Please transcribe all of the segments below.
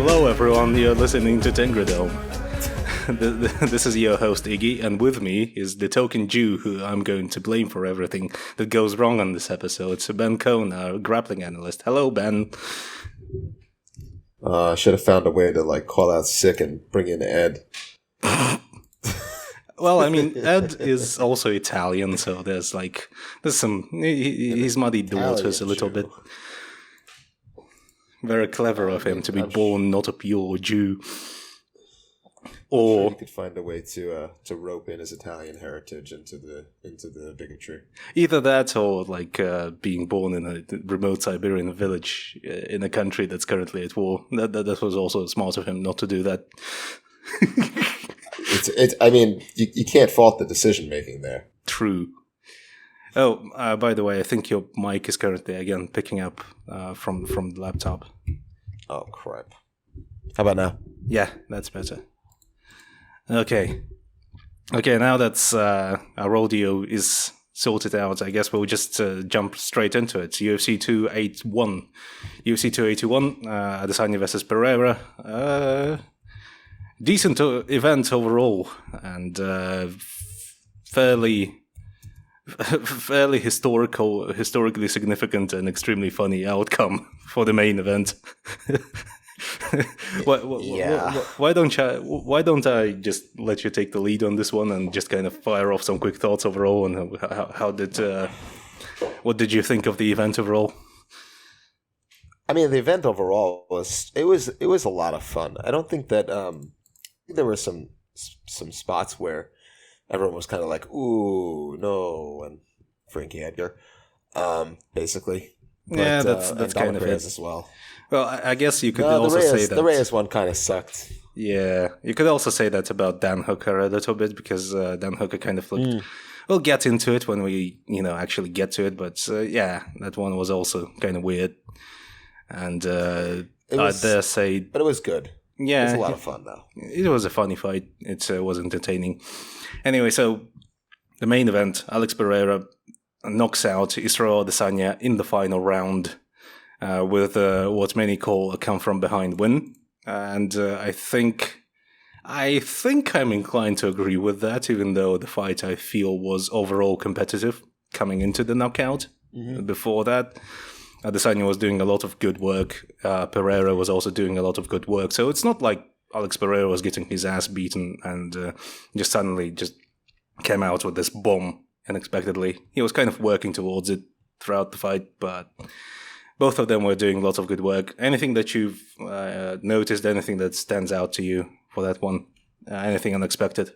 Hello everyone, you're listening to TENGRIDOME. This is your host Iggy, and with me is the token Jew who I'm going to blame for everything that goes wrong on this episode. It's Ben Kohn, our grappling analyst. Hello, Ben. I should have found a way to call out sick and bring in Ed. Well, I mean, Ed is also Italian, so there's some... He's muddied the waters a little bit. Very clever of him to be born not a pure Jew. Or sure you could find a way to rope in his Italian heritage into the bigotry. Either that, or being born in a remote Siberian village in a country that's currently at war. That was also smart of him not to do that. I mean, you can't fault the decision making there. True. Oh, by the way, I think your mic is currently again picking up from the laptop. Oh crap! How about now? Yeah, that's better. Okay. Now that's our audio is sorted out, I guess we'll just jump straight into it. UFC 281. UFC 281, Adesanya versus Pereira. Decent event overall, and fairly historically significant and extremely funny outcome for the main event. Why don't I just let you take the lead on this one and just kind of fire off some quick thoughts overall, and what did you think of the event overall? I mean, the event overall was a lot of fun. I don't think that there were some spots where everyone was kind of like, ooh, no, and Frankie Edgar, basically. But, yeah, that's kind of it as well. Well, I guess you could also say that the Reyes one kind of sucked. Yeah, you could also say that about Dan Hooker a little bit, because Dan Hooker kind of looked... We'll get into it when we, actually get to it, but yeah, that one was also kind of weird. And I dare say... But it was good. Yeah. It was a lot of fun, though. It was a funny fight. It was entertaining. Anyway, so the main event, Alex Pereira knocks out Israel Adesanya in the final round with what many call a come-from-behind win. And I think I'm inclined to agree with that, even though the fight, I feel, was overall competitive coming into the knockout. Mm-hmm. Before that, Adesanya was doing a lot of good work. Pereira was also doing a lot of good work. So it's not like Alex Pereira was getting his ass beaten and just suddenly just came out with this bomb unexpectedly. He was kind of working towards it throughout the fight, but both of them were doing lots of good work. Anything that you've noticed, anything that stands out to you for that one? Anything unexpected?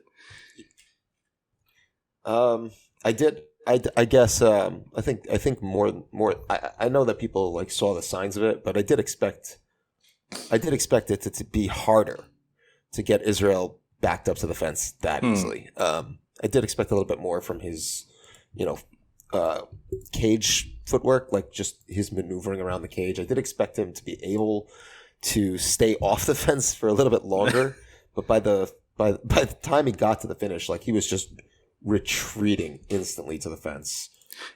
I did. I guess I think more. I know that people saw the signs of it, but I did expect it to be harder to get Israel backed up to the fence that easily. I did expect a little bit more from his, cage footwork, just his maneuvering around the cage. I did expect him to be able to stay off the fence for a little bit longer, but by the time he got to the finish, he was just retreating instantly to the fence.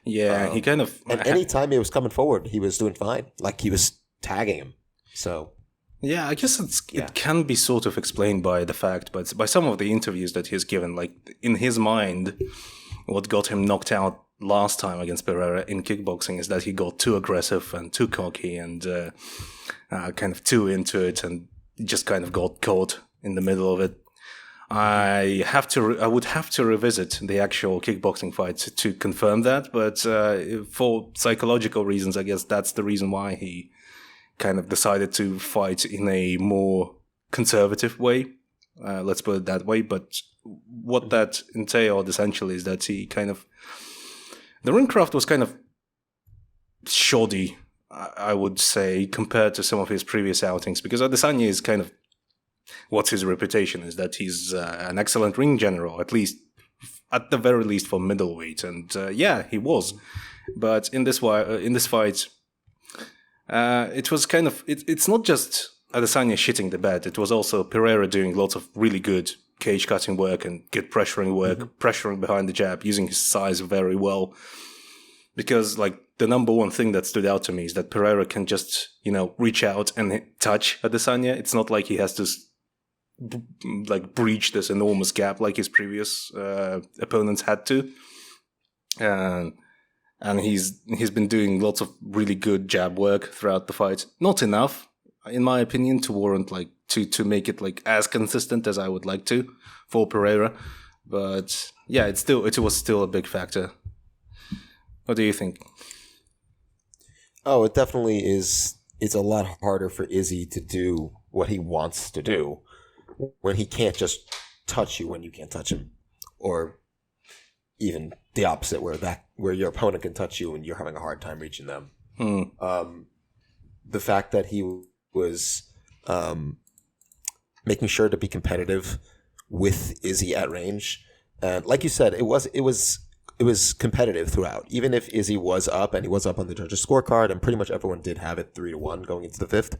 Yeah, he kind of... And any time he was coming forward, he was doing fine. He was tagging him. So... Yeah, I guess it can be sort of explained by the fact, but by some of the interviews that he's given, in his mind, what got him knocked out last time against Pereira in kickboxing is that he got too aggressive and too cocky and kind of too into it and just kind of got caught in the middle of it. I would have to revisit the actual kickboxing fight to confirm that, but for psychological reasons, I guess that's the reason why he kind of decided to fight in a more conservative way. Let's put it that way. But what that entailed essentially is that he kind of... The ringcraft was kind of shoddy, I would say, compared to some of his previous outings, because Adesanya is kind of... What's his reputation is that he's an excellent ring general, at the very least for middleweight. And yeah, he was. But in this fight... it was kind of... It's not just Adesanya shitting the bed. It was also Pereira doing lots of really good cage-cutting work and good pressuring work, pressuring behind the jab, using his size very well. Because, the number one thing that stood out to me is that Pereira can just, reach out and touch Adesanya. It's not like he has to breach this enormous gap like his previous opponents had to. And he's been doing lots of really good jab work throughout the fight. Not enough, in my opinion, to warrant to make it as consistent as I would like to for Pereira. But yeah, it was still a big factor. What do you think? Oh, it definitely is. It's a lot harder for Izzy to do what he wants to do when he can't just touch you when you can't touch him, or even the opposite, where your opponent can touch you and you're having a hard time reaching them. The fact that he was making sure to be competitive with Izzy at range, and like you said, it was competitive throughout. Even if Izzy was up, and he was up on the judges' scorecard, and pretty much everyone did have it 3-1 going into the fifth.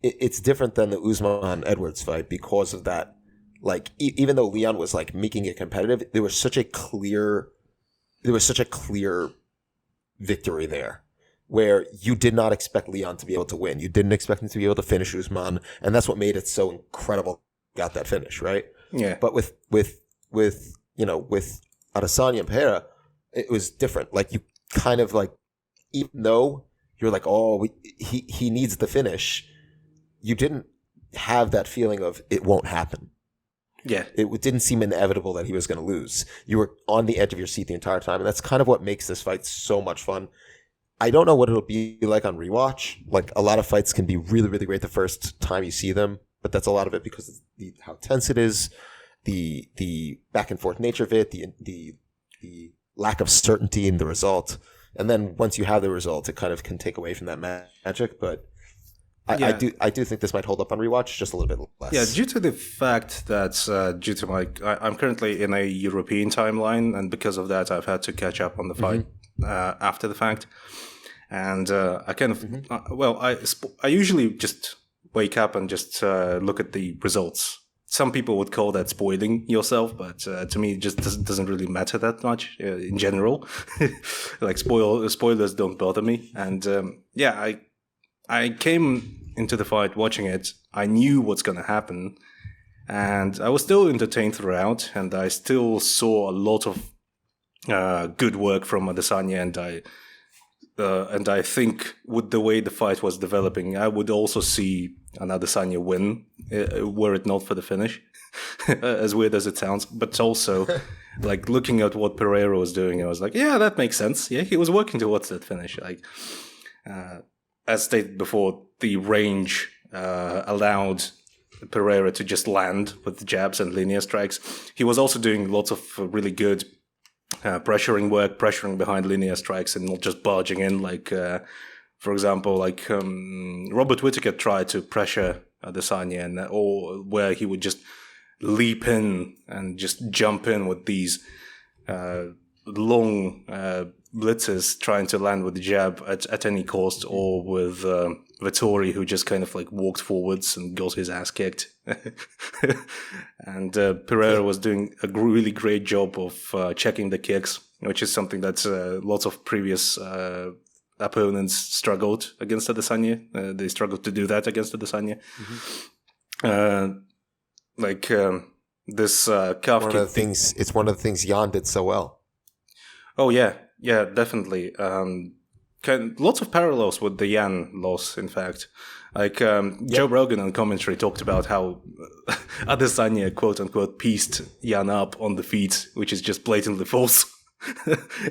It's different than the Usman Edwards fight because of that. Even though Leon was making it competitive, there was such a clear victory there, where you did not expect Leon to be able to win. You didn't expect him to be able to finish Usman, and that's what made it so incredible. Got that finish, right? Yeah. But with Adesanya and Pereira, it was different. You kind of even though you're he needs the finish, you didn't have that feeling of it won't happen. Yeah. It didn't seem inevitable that he was going to lose. You were on the edge of your seat the entire time, and that's kind of what makes this fight so much fun. I don't know what it'll be like on rewatch. A lot of fights can be really, really great the first time you see them, but that's a lot of it because of how tense it is, the back and forth nature of it, the lack of certainty in the result, and then once you have the result, it kind of can take away from that magic. But I do think this might hold up on rewatch just a little bit less. Yeah, due to the fact that I'm currently in a European timeline, and because of that, I've had to catch up on the fight after the fact. And I kind of I usually just wake up and just look at the results. Some people would call that spoiling yourself, but to me, it just doesn't really matter that much in general. Spoilers don't bother me. And I came into the fight watching it. I knew what's going to happen, and I was still entertained throughout, and I still saw a lot of good work from Adesanya, and I think with the way the fight was developing, I would also see an Adesanya win, were it not for the finish, as weird as it sounds. But also, looking at what Pereira was doing, I was like, yeah, that makes sense. Yeah, he was working towards that finish. As stated before, the range allowed Pereira to just land with jabs and linear strikes. He was also doing lots of really good pressuring work, pressuring behind linear strikes and not just barging in. For example, Robert Whittaker tried to pressure Adesanya, or where he would just leap in and just jump in with these long blitzes, trying to land with the jab at any cost, or with Vettori, who just kind of walked forwards and got his ass kicked. And Pereira was doing a really great job of checking the kicks, which is something that lots of previous opponents struggled against Adesanya. They struggled to do that against Adesanya. This calf kick. It's one of the things Jan did so well. Oh yeah, definitely. Lots of parallels with the Yan loss, in fact. Joe Rogan on commentary talked about how Adesanya, quote unquote, pieced Yan up on the feet, which is just blatantly false,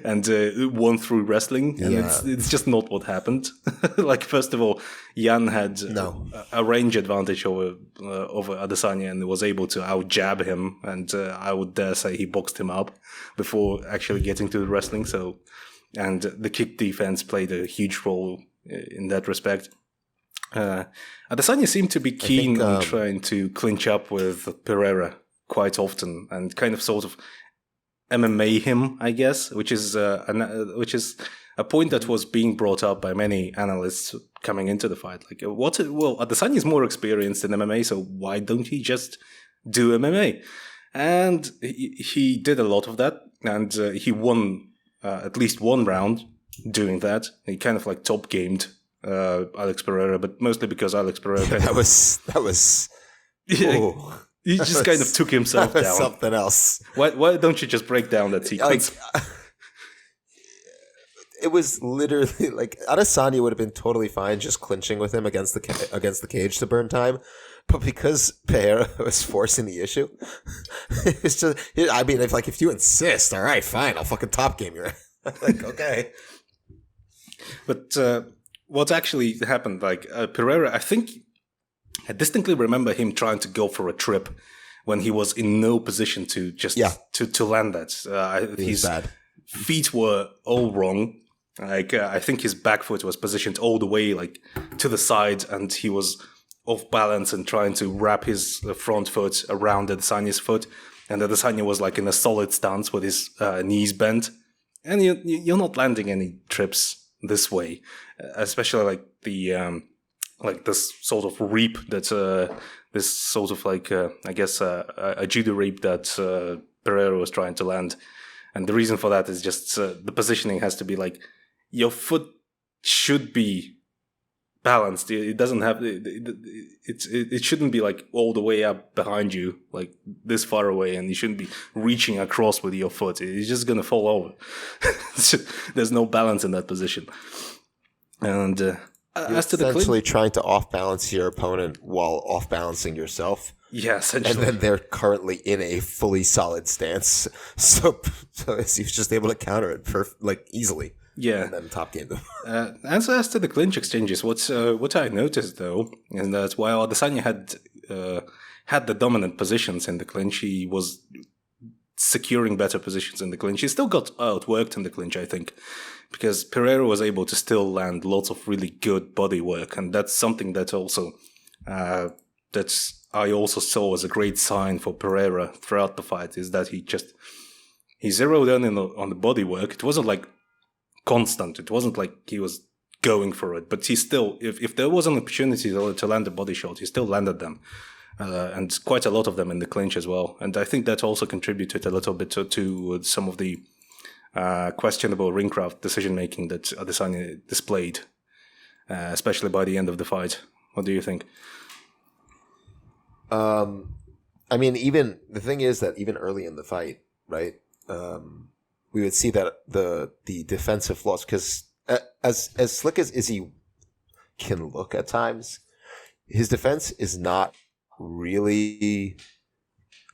and won through wrestling. And it's just not what happened. First of all, Yan had a range advantage over Adesanya and was able to out jab him, and I would dare say he boxed him up before actually getting to the wrestling. And the kick defense played a huge role in that respect. Adesanya seemed to be keen on trying to clinch up with Pereira quite often and kind of sort of MMA him, I guess, which is a point that was being brought up by many analysts coming into the fight. Adesanya is more experienced in MMA, so why don't he just do MMA? And he did a lot of that, and he won at least one round doing that. He kind of like top gamed Alex Pereira, but mostly because Alex Pereira that was he just kind of took himself down. Something else. Why don't you just break down that sequence? It was literally like Adesanya would have been totally fine just clinching with him against the cage to burn time, but because Pereira was forcing the issue, it's just. I mean, if you insist, all right, fine, I'll fucking top game you. Like, okay. But what actually happened? Like Pereira, I distinctly remember him trying to go for a trip when he was in no position to just to land that. His bad. Feet were all wrong. Like I think his back foot was positioned all the way like to the side, and he was off balance and trying to wrap his front foot around Adesanya's foot, and Adesanya was like in a solid stance with his knees bent, and you're not landing any trips this way, especially like the like this sort of reap that this sort of like I guess a judo reap that Pereira was trying to land, and the reason for that is just the positioning has to be like. Your foot should be balanced. It doesn't have it shouldn't be like all the way up behind you, like this far away, and you shouldn't be reaching across with your foot. It's just gonna fall over. There's no balance in that position. And as to the essentially trying to off balance your opponent while off balancing yourself. Yeah, essentially. And then they're currently in a fully solid stance, so he was just able to counter it easily. Yeah, and then top game them. As to the clinch exchanges, what I noticed though is that while Adesanya had the dominant positions in the clinch, he was securing better positions in the clinch. He still got outworked in the clinch, I think, because Pereira was able to still land lots of really good body work, and that's something that also that I also saw as a great sign for Pereira throughout the fight, is that he zeroed in on the body work. It wasn't like constant. It wasn't like he was going for it, but he still, if there was an opportunity to land a body shot, he still landed them, and quite a lot of them in the clinch as well. And I think that also contributed a little bit to some of the questionable ringcraft decision making that Adesanya displayed, especially by the end of the fight. What do you think? I mean, even the thing is that even early in the fight, right? We would see that the defensive flaws, because as slick as Izzy can look at times, his defense is not really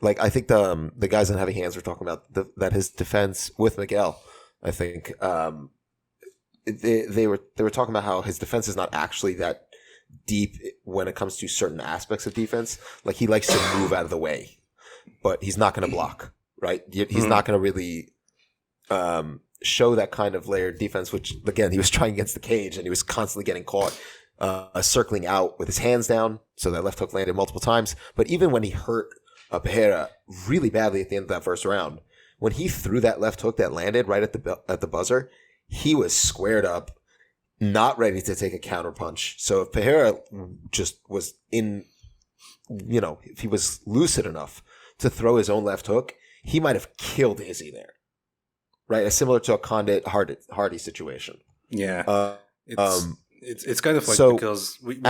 like, I think the guys on Heavy Hands were talking about that his defense with Miguel, I think they were talking about how his defense is not actually that deep when it comes to certain aspects of defense. Like, he likes to move out of the way, but he's not going to block, right? He's not going to really show that kind of layered defense, which again, he was trying against the cage and he was constantly getting caught circling out with his hands down, so that left hook landed multiple times. But even when he hurt Pereira really badly at the end of that first round, when he threw that left hook that landed right at the buzzer, he was squared up, not ready to take a counter punch. So if Pereira just was if he was lucid enough to throw his own left hook, he might have killed Izzy there. Right, similar to a Condit Hardy situation. Yeah, it's kind of like, because we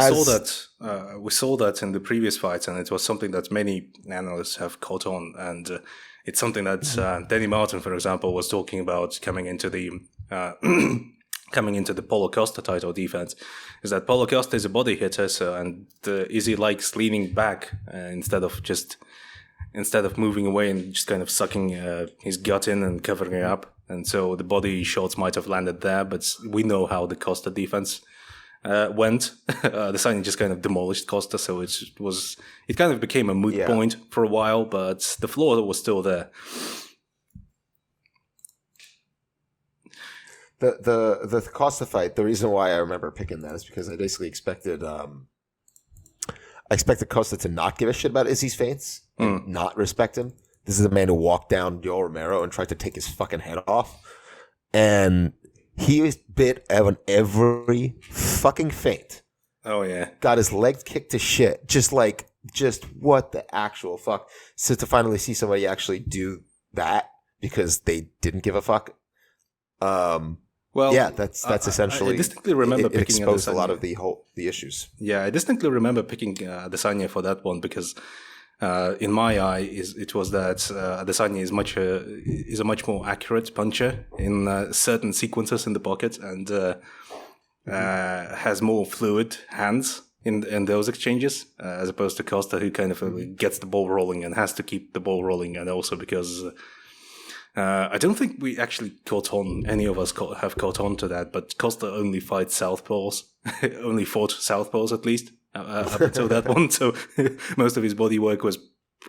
saw that in the previous fights, and it was something that many analysts have caught on, and it's something that Danny Martin, for example, was talking about coming into the Paulo Costa title defense. Is that Paulo Costa is a body hitter, and Izzy likes leaning back instead of moving away and just kind of sucking his gut in and covering it up. And so the body shots might have landed there, but we know how the Costa defense went. The signing just kind of demolished Costa, so it kind of became a moot point for a while, but the flaw was still there. The Costa fight, the reason why I remember picking that is because I basically expected Costa to not give a shit about Izzy's feints and not respect him. This is a man who walked down Yoel Romero and tried to take his fucking head off. And he was bit on every fucking feint. Oh, yeah. Got his leg kicked to shit. Just like just what the actual fuck. So to finally see somebody actually do that because they didn't give a fuck. That's essentially. I distinctly remember it picking exposed Adesanya. a lot of the issues. Yeah, I distinctly remember picking Adesanya for that one because, in my eye, it was that Adesanya is a much more accurate puncher in certain sequences in the pocket and has more fluid hands in those exchanges as opposed to Costa, who kind of gets the ball rolling and has to keep the ball rolling, and also because. I don't think we actually any of us have caught on to that, but Costa only fights southpaws, only fought southpaws at least, up until that one. So most of his body work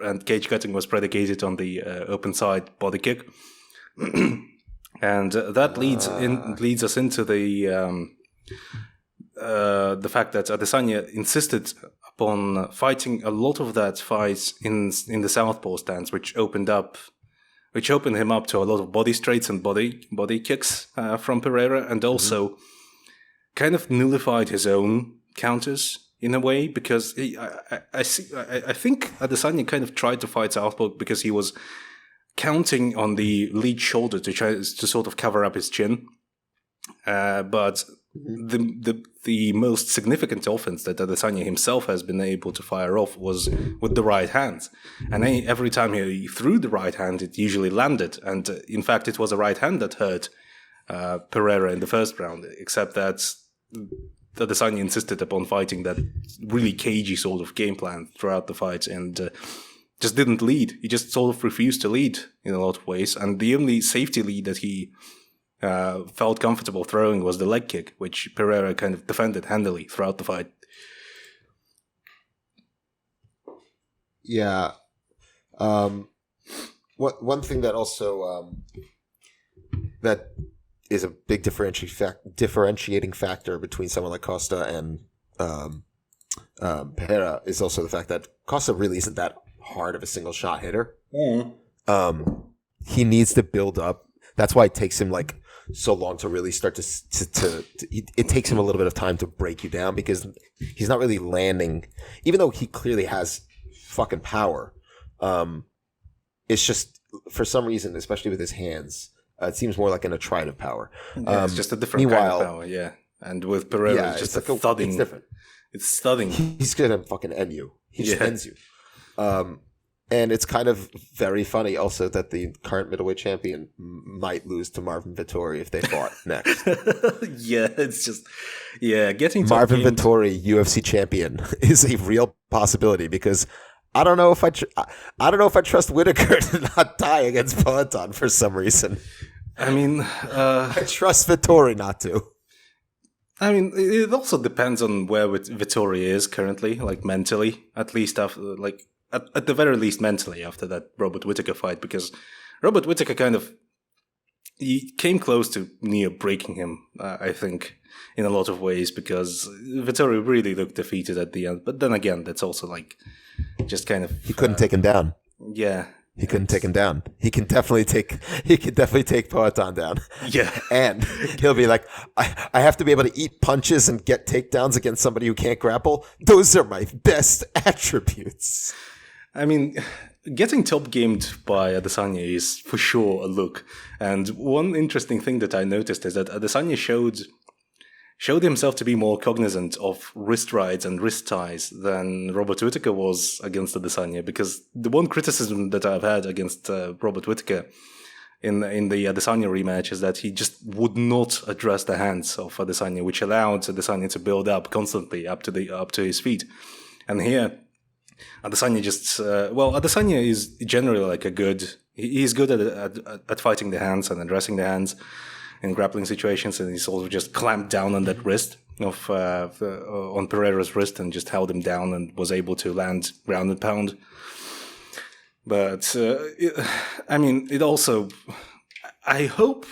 and cage cutting was predicated on the open side body kick. And that leads us into the fact that Adesanya insisted upon fighting a lot of that fights in the southpaw stance, which opened him up to a lot of body straights and body kicks from Pereira, and also kind of nullified his own counters in a way, because I think Adesanya kind of tried to fight southpaw because he was counting on the lead shoulder to try to sort of cover up his chin, but the most significant offense that Adesanya himself has been able to fire off was with the right hand. And every time he threw the right hand, it usually landed. And in fact, it was a right hand that hurt Pereira in the first round, except that Adesanya insisted upon fighting that really cagey sort of game plan throughout the fight and just didn't lead. He just sort of refused to lead in a lot of ways. And the only safety lead that he felt comfortable throwing was the leg kick, which Pereira kind of defended handily throughout the fight. Yeah. One thing that also that is a big differentiating factor between someone like Costa and Pereira is also the fact that Costa really isn't that hard of a single shot hitter. He needs to build up. That's why it takes him like so long to really start to it takes him a little bit of time to break you down, because he's not really landing, even though he clearly has fucking power. It's just, for some reason, especially with his hands, it seems more like an attritive power. It's just a different kind of power, yeah. And with Pereira, it's just like a thudding. It's different. It's thudding. He's gonna fucking end you. He just ends you. And it's kind of very funny also that the current middleweight champion might lose to Marvin Vettori if they fought next. Getting Marvin Vettori, UFC champion, is a real possibility, because I don't know if I trust Whitaker to not die against Poatan for some reason. I mean, I trust Vettori not to. I mean, it also depends on where Vettori is currently, like mentally, at least after, like. At the very least mentally after that Robert Whitaker fight, because Robert Whitaker he came close to near breaking him, I think, in a lot of ways, because Vettori really looked defeated at the end. But then again, that's also like just kind of... He couldn't take him down. Yeah. He couldn't take him down. He can definitely take Poatan down. Yeah. And he'll be like, I have to be able to eat punches and get takedowns against somebody who can't grapple. Those are my best attributes. I mean, getting top gamed by Adesanya is for sure a look. And one interesting thing that I noticed is that Adesanya showed himself to be more cognizant of wrist rides and wrist ties than Robert Whitaker was against Adesanya. Because the one criticism that I've had against Robert Whitaker in the Adesanya rematch is that he just would not address the hands of Adesanya, which allowed Adesanya to build up constantly up to his feet. And here, Adesanya Adesanya is generally like he's good at fighting the hands and addressing the hands in grappling situations, and he's also just clamped down on that wrist on Pereira's wrist and just held him down and was able to land ground and pound. But it also, I hope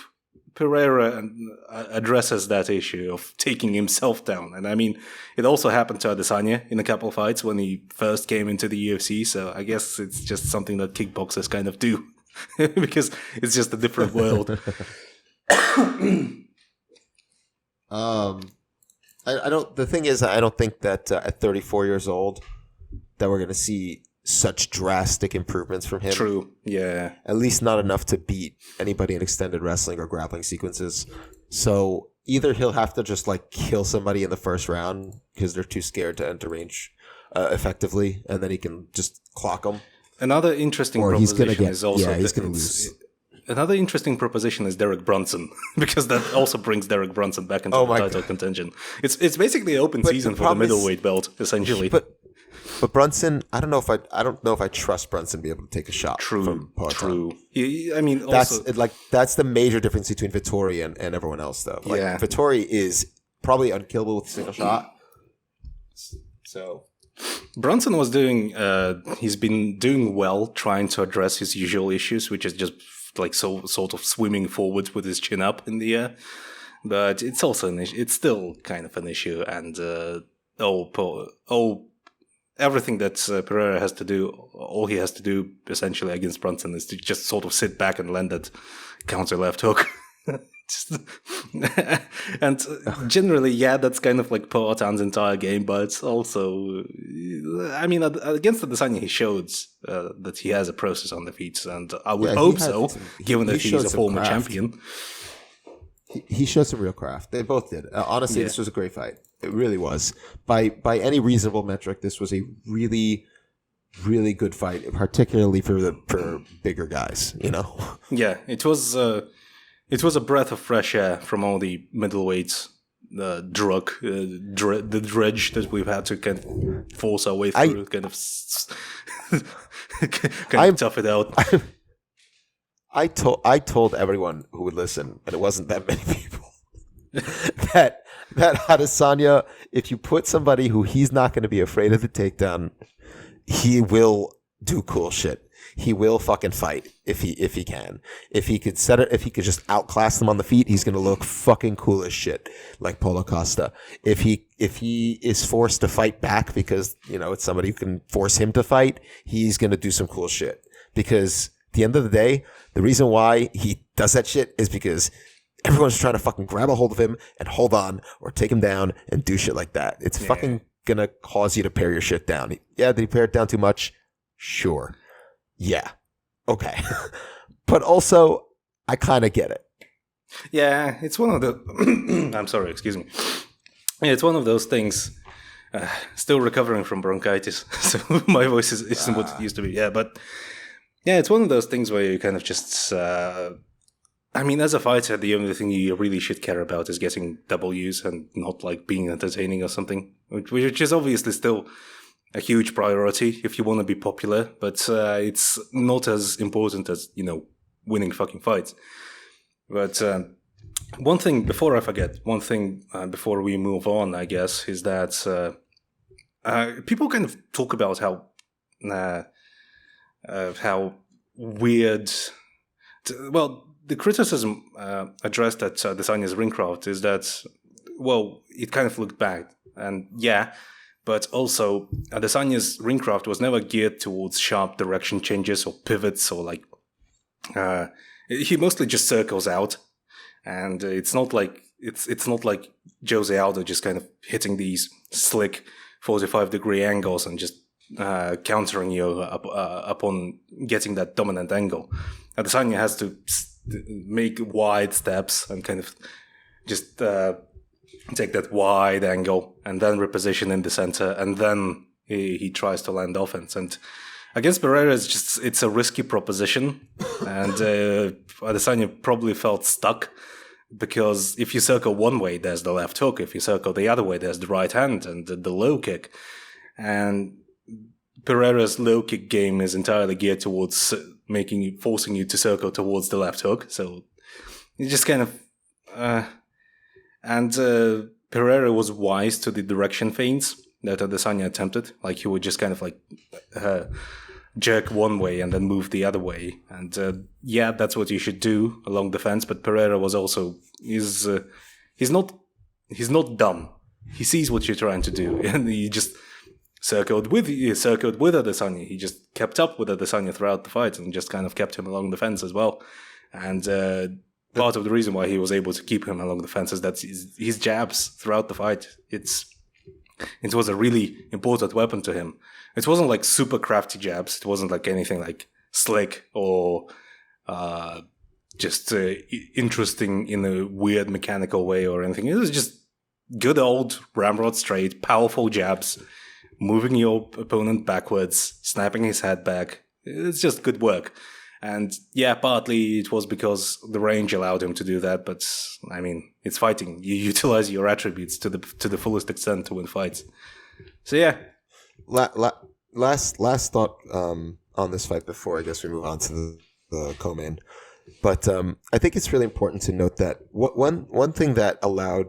Pereira addresses that issue of taking himself down. And I mean, it also happened to Adesanya in a couple of fights when he first came into the UFC. So I guess it's just something that kickboxers kind of do because it's just a different world. The thing is, I don't think that at 34 years old, that we're going to see such drastic improvements from him. True. Yeah. At least not enough to beat anybody in extended wrestling or grappling sequences. So either he'll have to just like kill somebody in the first round because they're too scared to enter range effectively, and then he can just clock them. Another interesting proposition is also he's going to lose. Another interesting proposition is Derek Brunson, because that also brings Derek Brunson back into the title contention. It's basically an open season for the middleweight belt, essentially. But Brunson, I don't know if I trust Brunson to be able to take a shot. From Poatan. True. I mean, also, that's the major difference between Vettori and everyone else, though. Like, Vettori is probably unkillable with a single shot. So Brunson was he's been doing well trying to address his usual issues, which is just like sort of swimming forward with his chin up in the air. But it's also an issue. It's still kind of an issue. And everything that Pereira has to do, all he has to do essentially against Brunson is to just sort of sit back and land that counter left hook. And generally, that's kind of like Poatan's entire game, but it's also, I mean, against Adesanya, he showed that he has a process on the feet, and I would hope so, given that he's a former champion. He showed some real craft. They both did. Honestly, this was a great fight. It really was. By any reasonable metric, this was a really, really good fight, particularly for bigger guys. You know. Yeah, it was a breath of fresh air from all the middleweights, the dredge that we've had to kind of force our way through, kind of tough it out. I told everyone who would listen, and it wasn't that many people, that Adesanya, if you put somebody who he's not going to be afraid of the takedown, he will do cool shit. He will fucking fight if he can. If he could just outclass them on the feet, he's gonna look fucking cool as shit, like Paulo Costa. If he is forced to fight back because it's somebody who can force him to fight, he's gonna do some cool shit. Because at the end of the day, the reason why he does that shit is because everyone's trying to fucking grab a hold of him and hold on or take him down and do shit like that. It's fucking gonna cause you to pare your shit down. Yeah, did he pare it down too much? Sure. Yeah. Okay. But also, I kind of get it. Yeah, it's one of the... I'm sorry, excuse me. Yeah, it's one of those things. Still recovering from bronchitis, so my voice isn't what it used to be. Yeah, but... Yeah, it's one of those things where you kind of just... I mean, as a fighter, the only thing you really should care about is getting W's and not, like, being entertaining or something. Which is obviously still... a huge priority if you want to be popular, but it's not as important as, winning fucking fights. But one thing, before I forget, before we move on, I guess, is that people kind of talk about how weird... the criticism addressed at Adesanya's ringcraft is that, it kind of looked bad. And but also, Adesanya's ringcraft was never geared towards sharp direction changes or pivots or he mostly just circles out, and it's not like Jose Aldo just kind of hitting these slick 45-degree angles and just countering you upon getting that dominant angle. Adesanya has to make wide steps and kind of just take that wide angle and then reposition in the center, and then he tries to land offense. And against Pereira, it's a risky proposition, and Adesanya probably felt stuck, because if you circle one way, there's the left hook. If you circle the other way, there's the right hand and the low kick. And Pereira's low kick game is entirely geared towards forcing you to circle towards the left hook. So you just kind of... And Pereira was wise to the direction feints that Adesanya attempted. Like, he would just kind of jerk one way and then move the other way. And that's what you should do along the fence. But Pereira was also he's not dumb. He sees what you're trying to do, and he just circled with Adesanya. He just kept up with Adesanya throughout the fight and just kind of kept him along the fence as well. And part of the reason why he was able to keep him along the fence is that his jabs throughout the fight. It was a really important weapon to him. It wasn't like super crafty jabs. It wasn't like anything like slick or just interesting in a weird mechanical way or anything. It was just good old ramrod straight, powerful jabs, moving your opponent backwards, snapping his head back. It's just good work. And yeah, partly it was because the range allowed him to do that, but I mean, it's fighting. You utilize your attributes to the fullest extent to win fights. So yeah. Last thought on this fight before I guess we move on to the co-main. But I think it's really important to note that one thing that allowed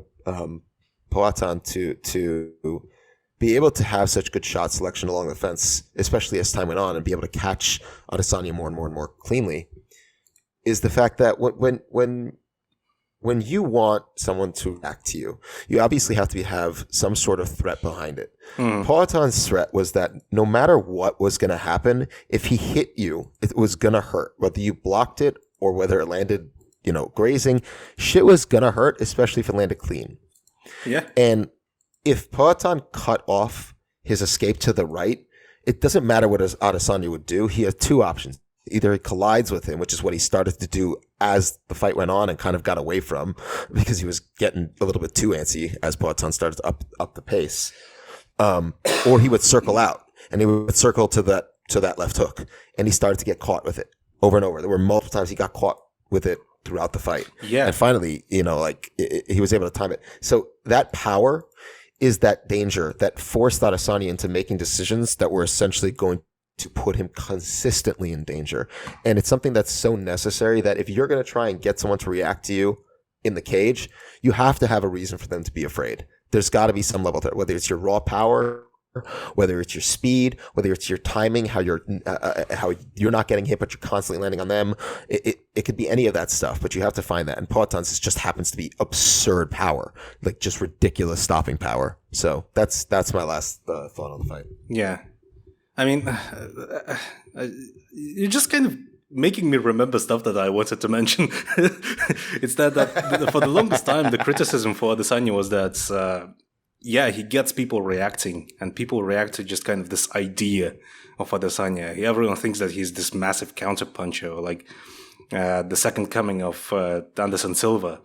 Poatan to be able to have such good shot selection along the fence, especially as time went on, and be able to catch Adesanya more and more cleanly, is the fact that when you want someone to react to you, you obviously have to have some sort of threat behind it. Poatan's threat was that no matter what was going to happen, if he hit you, it was going to hurt, whether you blocked it or whether it landed, grazing. Shit was going to hurt, especially if it landed clean. Yeah. And if Poatan cut off his escape to the right, it doesn't matter what Adesanya would do. He has two options. Either he collides with him, which is what he started to do as the fight went on and kind of got away from because he was getting a little bit too antsy as Poatan started to up the pace. Or he would circle out and he would circle to that left hook, and he started to get caught with it over and over. There were multiple times he got caught with it throughout the fight. Yeah. And finally, he was able to time it. So that power is that danger that forced Adesanya into making decisions that were essentially going to put him consistently in danger. And it's something that's so necessary that if you're going to try and get someone to react to you in the cage, you have to have a reason for them to be afraid. There's got to be some level there, whether it's your raw power, whether it's your speed, whether it's your timing, how you're not getting hit, but you're constantly landing on them. It could be any of that stuff, but you have to find that. And Poatan's just happens to be absurd power, like just ridiculous stopping power. So that's my last thought on the fight. Yeah. I mean, you're just kind of making me remember stuff that I wanted to mention. It's that for the longest time, the criticism for Adesanya was that, he gets people reacting, and people react to just kind of this idea of Adesanya. Everyone thinks that he's this massive counterpuncher, like the second coming of Anderson Silva.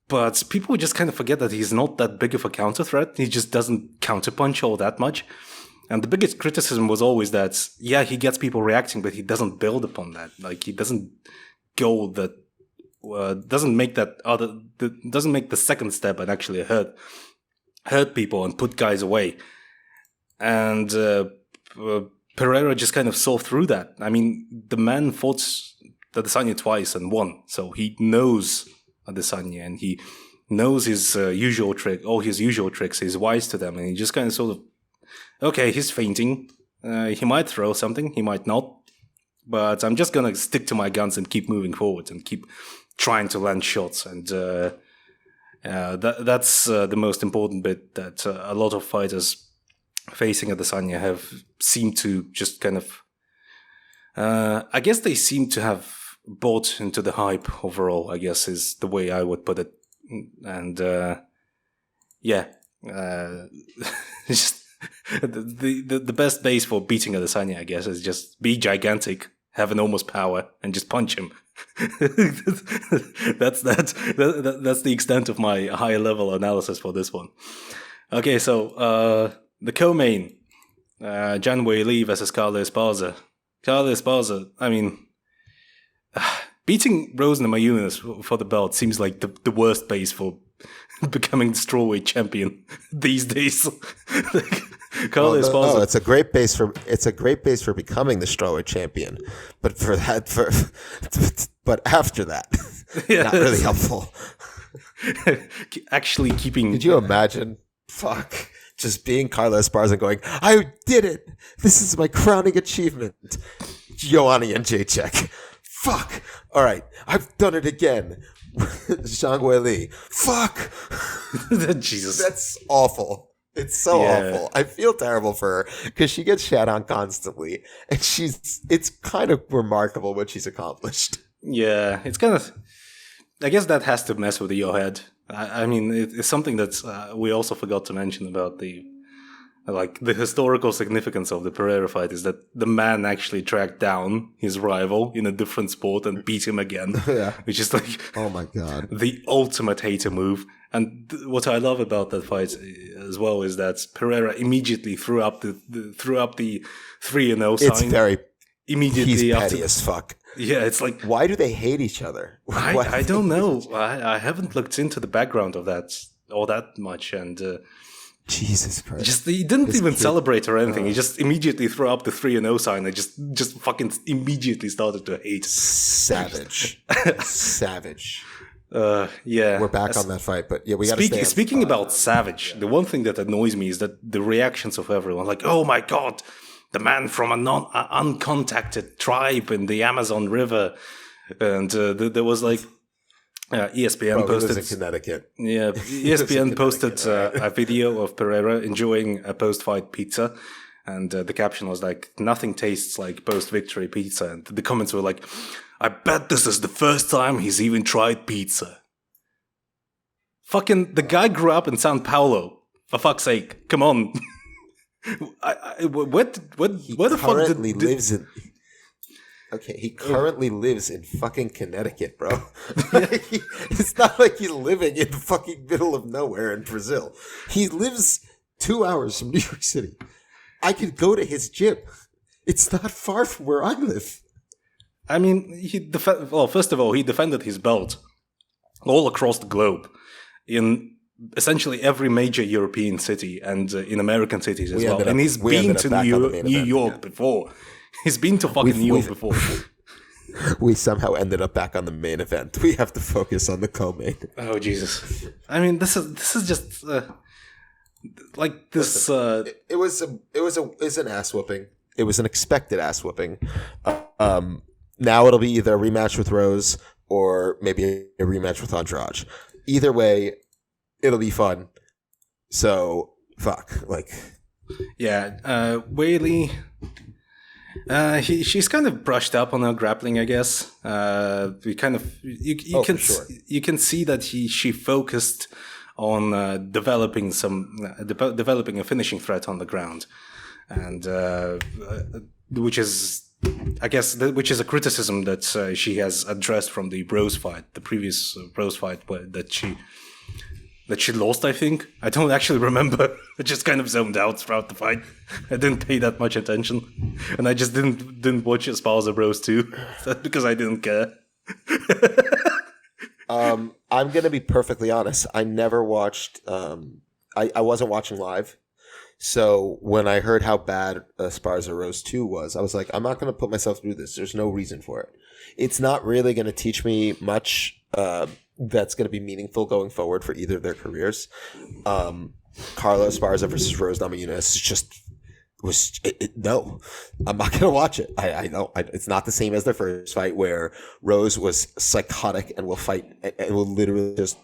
But people just kind of forget that he's not that big of a counter threat. He just doesn't counterpunch all that much. And the biggest criticism was always that, he gets people reacting, but he doesn't build upon that. Like, he doesn't go that, doesn't make the second step and actually hurt people and put guys away. And Pereira just kind of saw through that. I mean, the man fought Adesanya twice and won. So he knows Adesanya and he knows his usual tricks. He's wise to them. And he just kind of sort of, okay, he's feinting. He might throw something. He might not. But I'm just going to stick to my guns and keep moving forward and keep trying to land shots. And that's the most important bit that a lot of fighters facing Adesanya have seemed to just kind of... I guess they seem to have bought into the hype overall, I guess, is the way I would put it. And just... The best base for beating Adesanya, I guess, is just be gigantic, have enormous power, and just punch him. That's the extent of my higher level analysis for this one. Okay, so the co-main, Zhang Weili versus Carlos Esparza. Carlos Esparza, I mean, beating Rose Namajunas for the belt seems like the worst base for becoming the strawweight champion these days. Carlos Esparza. No, it's a great base for becoming the strawweight champion, but but after that, not really helpful. Actually keeping. Could you imagine? Fuck. Just being Carlos Esparza and going, I did it. This is my crowning achievement. Joanna and Jacek. Fuck. All right. I've done it again. Zhang Weili. Fuck. Jesus. That's awful. It's so awful. I feel terrible for her because she gets shat on constantly, and it's kind of remarkable what she's accomplished. Yeah, it's kind of, I guess that has to mess with your head. I mean, it's something that we also forgot to mention about the Like, the historical significance of the Pereira fight is that the man actually tracked down his rival in a different sport and beat him again. Yeah. Which is like, oh my God, the ultimate hater move. And what I love about that fight as well is that Pereira immediately threw up the 3-0 sign. It's very immediately he's after. petty as fuck. Yeah, it's like, why do they hate each other? I don't know. I haven't looked into the background of that all that much, and Jesus Christ! he didn't even celebrate or anything. He just immediately threw up the 3-0 sign and just fucking immediately started to hate. Savage, savage. Yeah, we're back on that fight, but yeah, we got to speaking about savage. The one thing that annoys me is that the reactions of everyone, like, "Oh my God, the man from an uncontacted tribe in the Amazon River," and there was like ESPN posted in Connecticut. Yeah, ESPN posted a video of Pereira enjoying a post-fight pizza, and the caption was like, "Nothing tastes like post-victory pizza," and the comments were like, "I bet this is the first time he's even tried pizza." Fucking, the guy grew up in Sao Paulo. For fuck's sake, come on. Where the fuck lives in? Okay, he currently lives in fucking Connecticut, bro. It's not like he's living in the fucking middle of nowhere in Brazil. He lives 2 hours from New York City. I could go to his gym. It's not far from where I live. I mean, first of all, he defended his belt all across the globe in essentially every major European city and in American cities as well. And he's been to New York before. He's been to fucking New York before. We somehow ended up back on the main event. We have to focus on the co-main. Oh Jesus! I mean, this is just like this. Listen, it was an ass whooping. It was an expected ass whooping. Now it'll be either a rematch with Rose or maybe a rematch with Andrade. Either way, it'll be fun. So fuck, like, yeah, Whaley. She's kind of brushed up on her grappling, I guess. You can see that she focused on developing a finishing threat on the ground, and which is a criticism that she has addressed from the previous Rose fight, that she lost, I think. I don't actually remember. I just kind of zoned out throughout the fight. I didn't pay that much attention. And I just didn't watch Esposa Rose 2. Because I didn't care. I'm going to be perfectly honest. I never watched... I wasn't watching live. So when I heard how bad Esposa Rose 2 was, I was like, I'm not going to put myself through this. There's no reason for it. It's not really going to teach me much... that's going to be meaningful going forward for either of their careers. Carla Esparza versus Rose Namajunas no, I'm not going to watch it. I know it's not the same as their first fight where Rose was psychotic and will literally just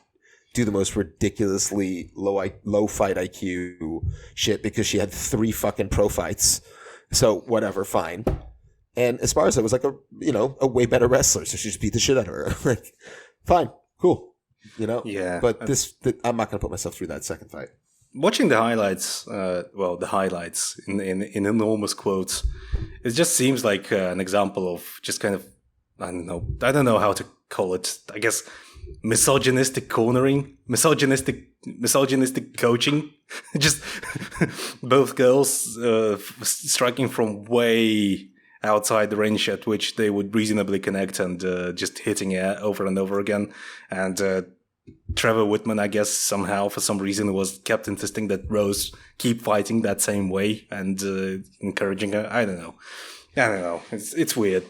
do the most ridiculously low fight IQ shit because she had 3 fucking pro fights. So whatever, fine. And Esparza was like a way better wrestler, so she just beat the shit out of her. Like, fine. Cool, Yeah, but I'm not going to put myself through that second fight. Watching the highlights, the highlights in enormous quotes, it just seems like an example of just kind of I don't know how to call it. I guess misogynistic cornering, misogynistic coaching. Just both girls striking from way outside the range at which they would reasonably connect and just hitting it over and over again. And Trevor Whitman, I guess, somehow, for some reason, was kept insisting that Rose keep fighting that same way and encouraging her. I don't know. It's weird.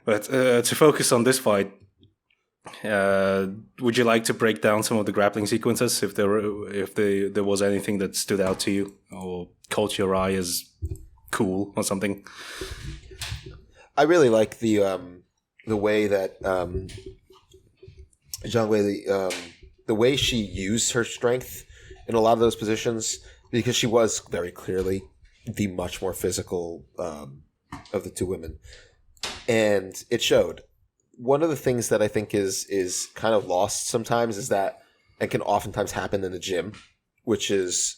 But to focus on this fight, would you like to break down some of the grappling sequences if there was anything that stood out to you or caught your eye as cool or something? I really like the way that Zhang Weili, the way she used her strength in a lot of those positions, because she was very clearly the much more physical of the two women, and it showed. One of the things that I think is kind of lost sometimes is that, and can oftentimes happen in the gym, which is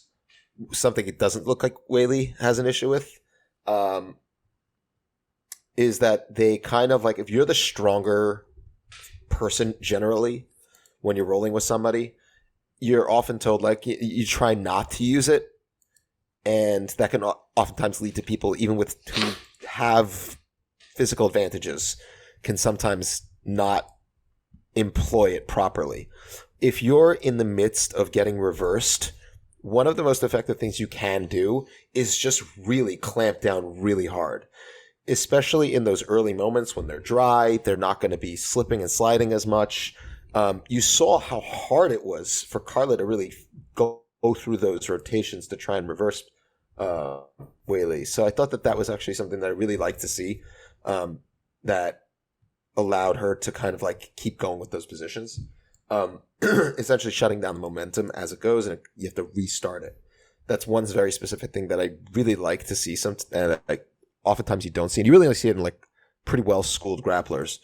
something it doesn't look like Weili has an issue with, is that they kind of like, if you're the stronger person generally when you're rolling with somebody, you're often told like you try not to use it, and that can oftentimes lead to people even with who have physical advantages can sometimes not employ it properly. If you're in the midst of getting reversed, one of the most effective things you can do is just really clamp down really hard, especially in those early moments when they're dry. They're not going to be slipping and sliding as much. You saw how hard it was for Carla to really go through those rotations to try and reverse Weili. So I thought that was actually something that I really liked to see, that allowed her to kind of like keep going with those positions. Essentially shutting down the momentum as it goes, and you have to restart it. That's one very specific thing that I really like to see. And like oftentimes you don't see, and you really only see it in like pretty well schooled grapplers.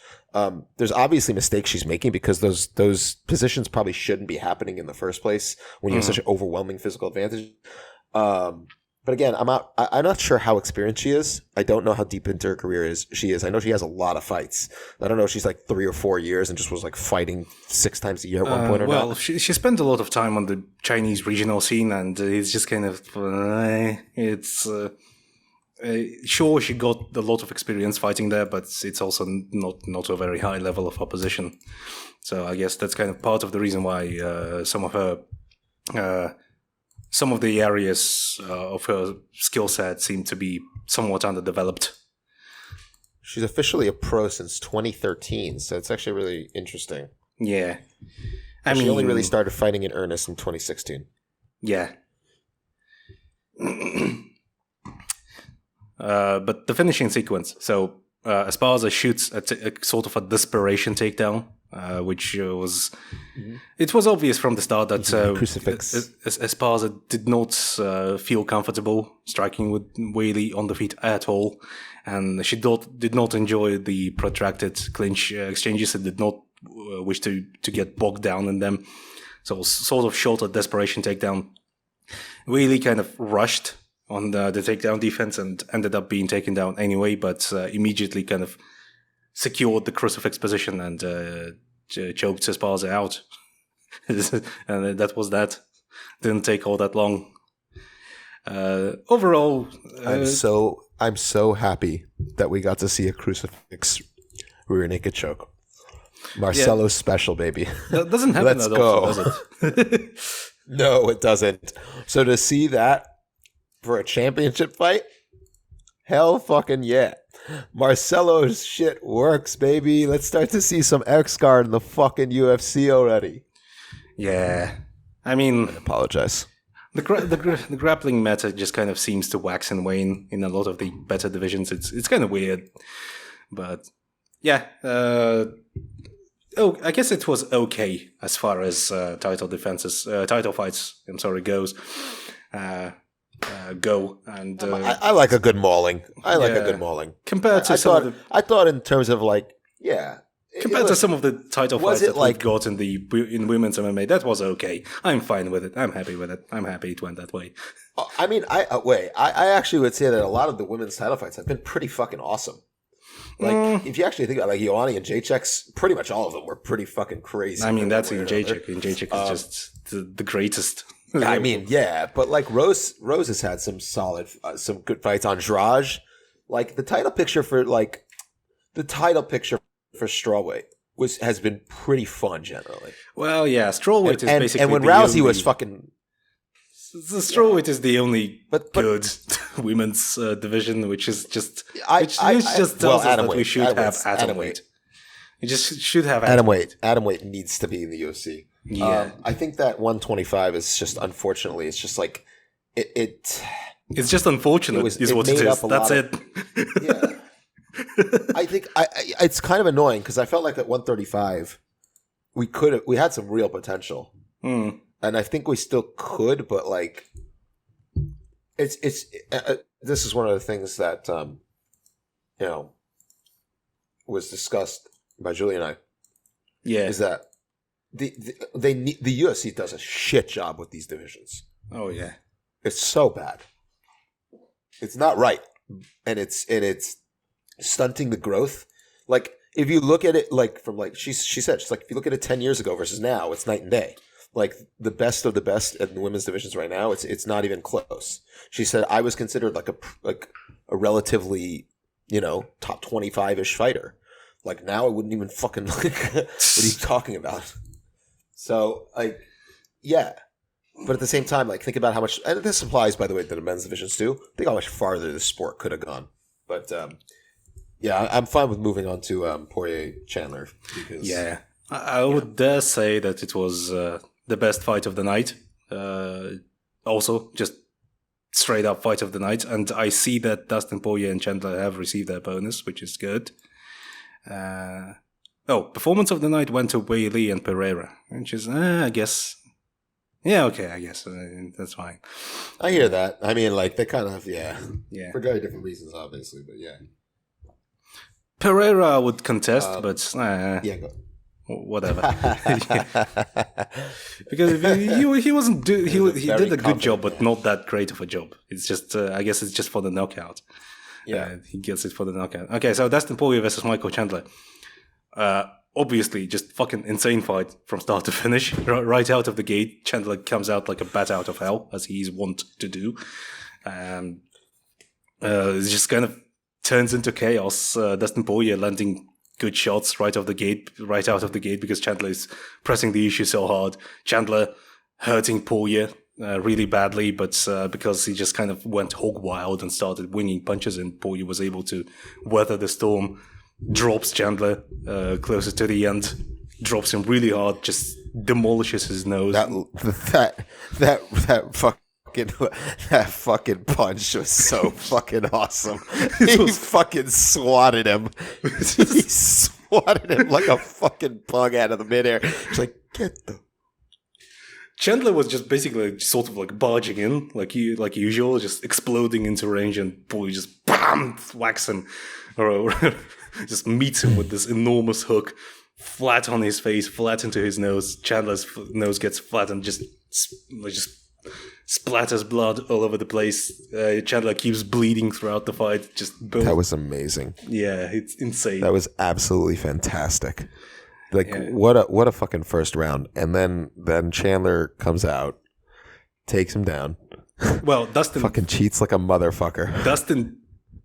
There's obviously mistakes she's making because those positions probably shouldn't be happening in the first place when you have such an overwhelming physical advantage. But again, I'm not sure how experienced she is. I don't know how deep into her career she is. I know she has a lot of fights. I don't know if she's like 3 or 4 years and just was like fighting 6 times a year at one point or not. She spent a lot of time on the Chinese regional scene, and it's just kind of sure, she got a lot of experience fighting there, but it's also not a very high level of opposition. So I guess that's kind of part of the reason why some of the areas of her skill set seem to be somewhat underdeveloped. She's officially a pro since 2013, so it's actually really interesting. Yeah. She only really started fighting in earnest in 2016. Yeah. But the finishing sequence. So Esparza shoots a sort of a desperation takedown, which was... Mm-hmm. It was obvious from the start that Esparza did not feel comfortable striking with Weili on the feet at all, and she did not enjoy the protracted clinch exchanges and did not wish to get bogged down in them. So sort of short a desperation takedown. Weili kind of rushed on the takedown defense and ended up being taken down anyway, but immediately kind of secured the crucifix position and choked Esparza out. And that was that. Didn't take all that long. Overall... I'm so happy that we got to see a crucifix rear naked choke. Marcelo's special, baby. That doesn't happen that often, does it? No, it doesn't. So to see that for a championship fight, hell fucking yeah. Marcelo's shit works, baby. Let's start to see some X-Guard in the fucking UFC already. Yeah. I mean... I apologize. The grappling meta just kind of seems to wax and wane in a lot of the better divisions. It's kind of weird. But, yeah. I guess it was okay as far as title fights, goes. Go and I like a good mauling. I like a good mauling compared to I thought in terms of like compared to some of the title fights that we've got in women's MMA. That was okay. I'm fine with it. I'm happy with it. I'm happy it went that way. I mean, I actually would say that a lot of the women's title fights have been pretty fucking awesome. Like if you actually think about like Ioane and Jacek's, pretty much all of them were pretty fucking crazy. I mean, that's in Jacek. Jacek is just the greatest. I mean, yeah, but like Rose has had some solid, some good fights. Andrade, like the title picture for strawweight has been pretty fun generally. Well, yeah, strawweight is basically and when Rousey was fucking. The strawweight is the only good women's division, which is just tells us that we should have atomweight. We just should have atomweight. Atomweight needs to be in the UFC. Yeah, I think that 125 is just, unfortunately, it's just like it. It's just unfortunate. Is what it is. That's it. Yeah, I think it's kind of annoying because I felt like at 135 we had some real potential, and I think we still could, but like it's this is one of the things that was discussed by Julie and I. Yeah, is that. The UFC does a shit job with these divisions. Oh yeah, It's so bad. It's not right, and it's stunting the growth. Like if you look at it, like from like she said, she's like if you look at it 10 years ago versus now, it's night and day. Like the best of the best in the women's divisions right now, it's not even close. She said I was considered like a relatively, top 25-ish fighter. Like now I wouldn't even fucking like what are you talking about? So like yeah. But at the same time, like think about how much, and this applies by the way to the men's divisions too. Think how much farther this sport could have gone. But yeah, I'm fine with moving on to Poirier Chandler because I would dare say that it was the best fight of the night. Also, just straight up fight of the night, and I see that Dustin Poirier and Chandler have received their bonus, which is good. Performance of the night went to Wei Li and Pereira, which is I guess. Yeah, okay, I guess that's fine. I hear that. I mean, like they kind of yeah, for very different reasons, obviously, but yeah. Pereira would contest, but go. Whatever. Because he wasn't he did a good job, but not that great of a job. It's just I guess it's just for the knockout. Yeah, he gets it for the knockout. Okay, so Dustin Poirier versus Michael Chandler. Obviously, just fucking insane fight from start to finish. Right out of the gate, Chandler comes out like a bat out of hell, as he's wont to do. It just kind of turns into chaos. Dustin Poirier landing good shots right out of the gate, because Chandler is pressing the issue so hard. Chandler hurting Poirier really badly, but because he just kind of went hog wild and started winging punches, and Poirier was able to weather the storm. Drops Chandler closer to the end, drops him really hard, just demolishes his nose. That fucking punch was so fucking awesome. He fucking swatted him. He swatted him like a fucking bug out of the midair. He's like, get the. Chandler was just basically sort of like barging in, like usual, just exploding into range, and Poirier just bam, whacks him, or just meets him with this enormous hook, flat on his face, flat into his nose. Chandler's nose gets flat and just splatters blood all over the place. Chandler keeps bleeding throughout the fight. That was amazing. Yeah, it's insane. That was absolutely fantastic. Like what a fucking first round, and then Chandler comes out, takes him down. Well, Dustin fucking cheats like a motherfucker. Dustin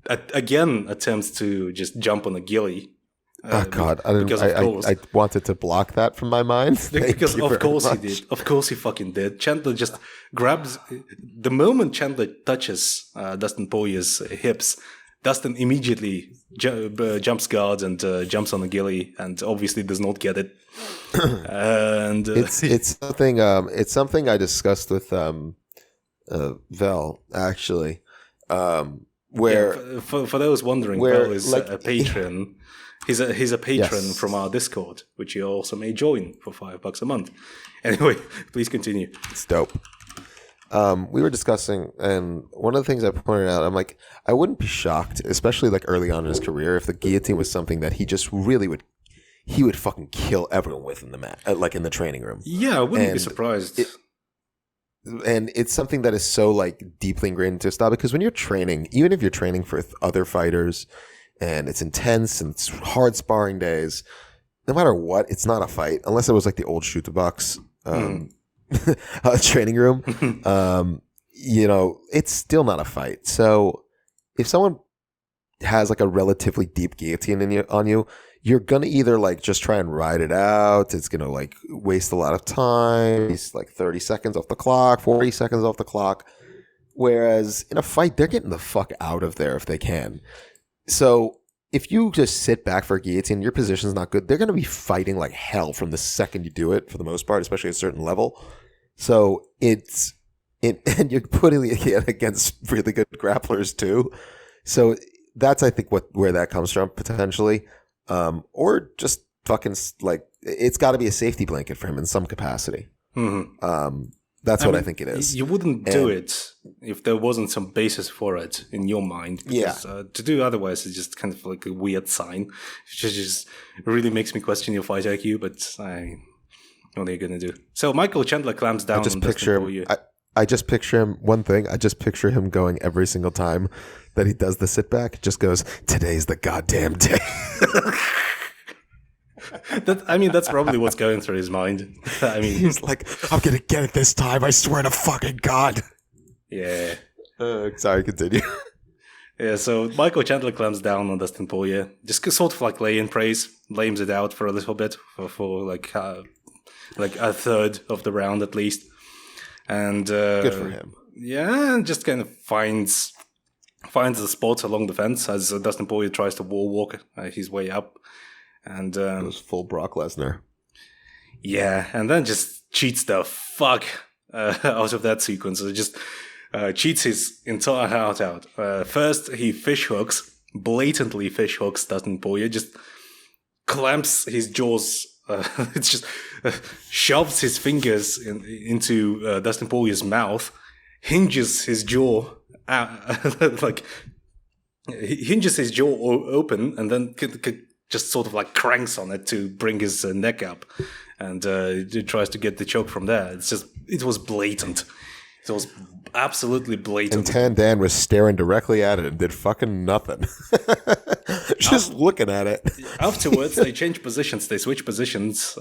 again attempts to just jump on a ghillie. Oh God! I wanted to block that from my mind. Because of course he did. Of course he fucking did. Chandler just grabs the moment Chandler touches Dustin Poirier's hips. Dustin immediately jumps guard and jumps on the ghillie, and obviously does not get it. And it's something I discussed with Vel actually. Where for those wondering, Vel is a patron. He's a patron from our Discord, which you also may join for $5 a month. Anyway, please continue. It's dope. We were discussing, and one of the things I pointed out, I'm like, I wouldn't be shocked, especially like early on in his career, if the guillotine was something that he just really would fucking kill everyone with in the mat, like in the training room. Yeah, I wouldn't be surprised. And it's something that is so like deeply ingrained into his style, because when you're training, even if you're training for other fighters, and it's intense and it's hard sparring days, no matter what, it's not a fight unless it was like the old shoot the box training room. It's still not a fight. So if someone has like a relatively deep guillotine on you, you're gonna either like just try and ride it out. It's gonna like waste a lot of time. It's like 30 seconds off the clock, 40 seconds off the clock. Whereas in a fight, they're getting the fuck out of there if they can. So if you just sit back for a guillotine, your position's not good, they're going to be fighting like hell from the second you do it, for the most part, especially at a certain level. So and you're putting it against really good grapplers too. So that's, I think, where that comes from potentially. Or just fucking like, it's got to be a safety blanket for him in some capacity. Mm-hmm. That's what I think it is. You wouldn't do it if there wasn't some basis for it in your mind. Because, to do otherwise is just kind of like a weird sign. It just really makes me question your fight IQ, but what are you going to do? So Michael Chandler clamps down on Dustin Poirier. I just picture him. One thing, I just picture him going every single time that he does the sit back. Just goes, "Today's the goddamn day." That's probably what's going through his mind. I mean, he's like, "I'm gonna get it this time. I swear to fucking God." Yeah. Sorry, continue. Yeah, so Michael Chandler clamps down on Dustin Poirier, just sort of like laying praise, lames it out for a little bit for like a third of the round at least, and good for him. Yeah, and just kind of finds the spot along the fence as Dustin Poirier tries to wall walk his way up, and it was full Brock Lesnar. Yeah, and then just cheats the fuck out of that sequence. It just cheats his entire heart out. First, he blatantly fish hooks Dustin Poirier, just clamps his jaws. It's just shoves his fingers into Dustin Poirier's mouth, hinges his jaw, hinges his jaw open, and then just sort of like cranks on it to bring his neck up, and tries to get the choke from there. It was blatant. It was absolutely blatant. And Tandan was staring directly at it and did fucking nothing. Just looking at it. Afterwards, they change positions. They switch positions.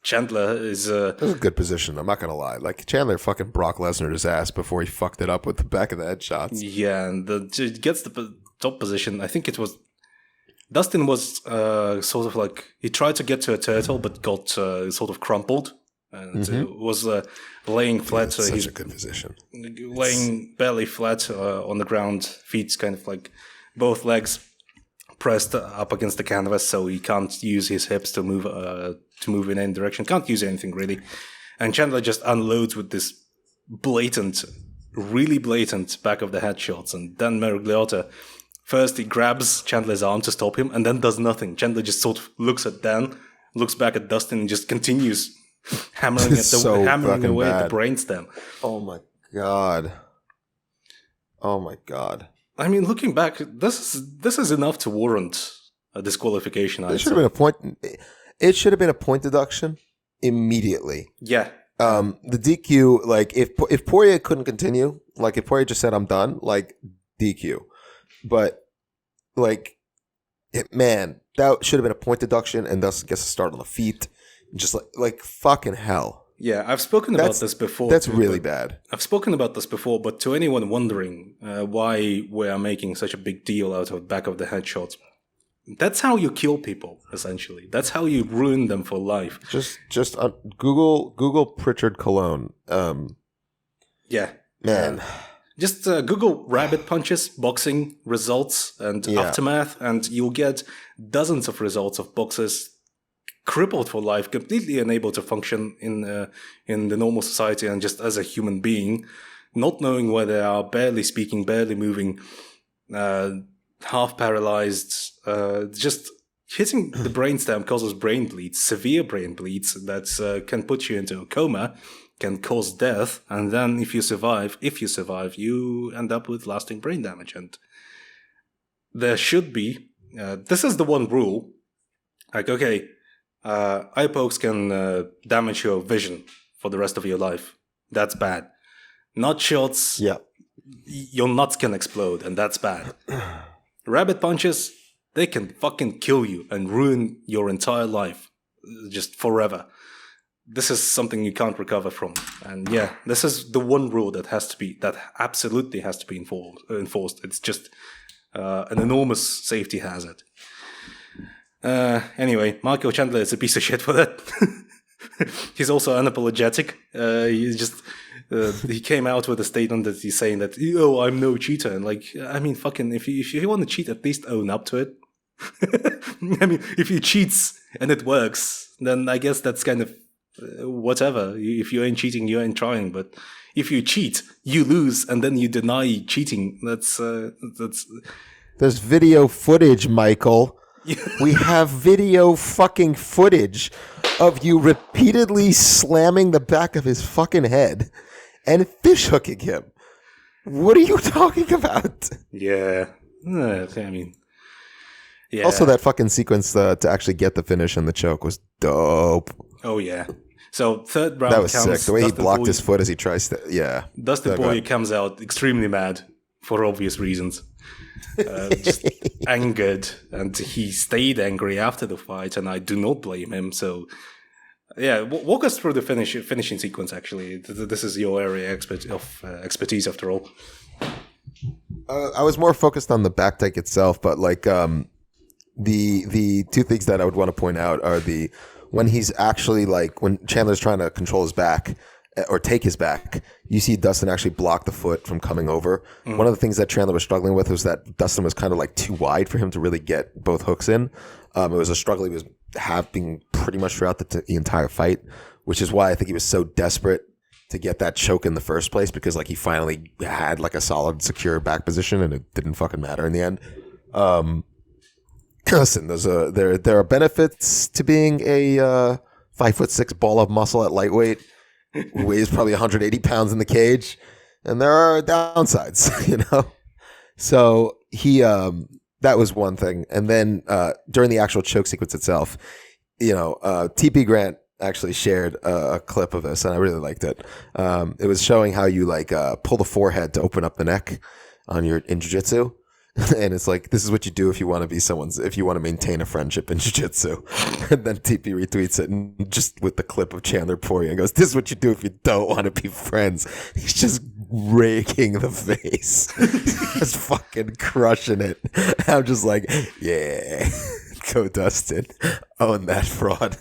Chandler is... That was a good position. I'm not going to lie. Like, Chandler fucking Brock Lesnar his ass before he fucked it up with the back of the head shots. Yeah, and gets the top position. I think it was... Dustin was sort of like... He tried to get to a turtle, but got sort of crumpled. And was laying flat. Yeah, such a good position. Laying belly flat on the ground, feet kind of like both legs pressed up against the canvas, so he can't use his hips to move in any direction. Can't use anything really. And Chandler just unloads with this really blatant back of the head shots. And Dan Miragliotta, first he grabs Chandler's arm to stop him, and then does nothing. Chandler just sort of looks at Dan, looks back at Dustin, and just continues hammering away at the brainstem. Oh my god! I mean, looking back, this is enough to warrant a disqualification. It should have been a point. It should have been a point deduction immediately. Yeah. The DQ, like if Poirier couldn't continue, like if Poirier just said I'm done, like DQ. But like, man, that should have been a point deduction, and thus gets a start on the feet. Just like fucking hell. Yeah, I've spoken about this before. That's really bad. I've spoken about this before, but to anyone wondering why we are making such a big deal out of the back of the headshots, that's how you kill people, essentially. That's how you ruin them for life. Just Google Pritchard Cologne. Yeah. Man. Just Google rabbit punches, boxing results, and aftermath, and you'll get dozens of results of boxers crippled for life, completely unable to function in the normal society and just as a human being, not knowing where they are, barely speaking, barely moving, half paralyzed, just hitting the brainstem causes brain bleeds, severe brain bleeds that can put you into a coma, can cause death, and then if you survive, you end up with lasting brain damage. And there should be, this is the one rule, like, okay, eye pokes can damage your vision for the rest of your life. That's bad. Nut shots, your nuts can explode, and that's bad. Rabbit punches, they can fucking kill you and ruin your entire life, just forever. This is something you can't recover from. And yeah, this is the one rule that absolutely has to be enforced. It's just an enormous safety hazard. Anyway, Michael Chandler is a piece of shit for that. He's also unapologetic. He came out with a statement that he's saying that, oh, I'm no cheater. And like, I mean, fucking, if you want to cheat, at least own up to it. I mean, if you cheat and it works, then I guess that's kind of whatever. If you ain't cheating, you ain't trying. But if you cheat, you lose, and then you deny cheating. That's. There's video footage, Michael. We have video fucking footage of you repeatedly slamming the back of his fucking head and fish hooking him. What are you talking about? Yeah. I mean, yeah. Also, that fucking sequence to actually get the finish and the choke was dope. Oh, yeah. So third round That was comes. sick. The way he Dustin blocked Poirier- his foot as he tries to, yeah. Dustin Poirier comes out extremely mad for obvious reasons. Just angered, and he stayed angry after the fight, and I do not blame him. So, yeah, walk us through the finishing sequence. Actually, this is your area of expertise, after all. I was more focused on the back take itself, but like the two things that I would want to point out are when he's actually like when Chandler's trying to control his back or take his back, you see Dustin actually block the foot from coming over. One of the things that Chandler was struggling with was that Dustin was kind of like too wide for him to really get both hooks in. It was a struggle he was having pretty much throughout the entire fight, which is why I think he was so desperate to get that choke in the first place, because like he finally had like a solid, secure back position, and it didn't fucking matter in the end. Listen, there are benefits to being a 5'6" ball of muscle at lightweight who weighs probably 180 pounds in the cage, and there are downsides, you know. So he that was one thing, and then during the actual choke sequence itself, you know, TP Grant actually shared a clip of this, and I really liked it. It was showing how you like pull the forehead to open up the neck in jiu-jitsu. And it's like, this is what you do if you want to be if you want to maintain a friendship in jiu-jitsu. And then TP retweets it, and just with the clip of Chandler Poirier and goes, this is what you do if you don't want to be friends. He's just raking the face. Just fucking crushing it. I'm just like, yeah, go Dustin. Own that fraud.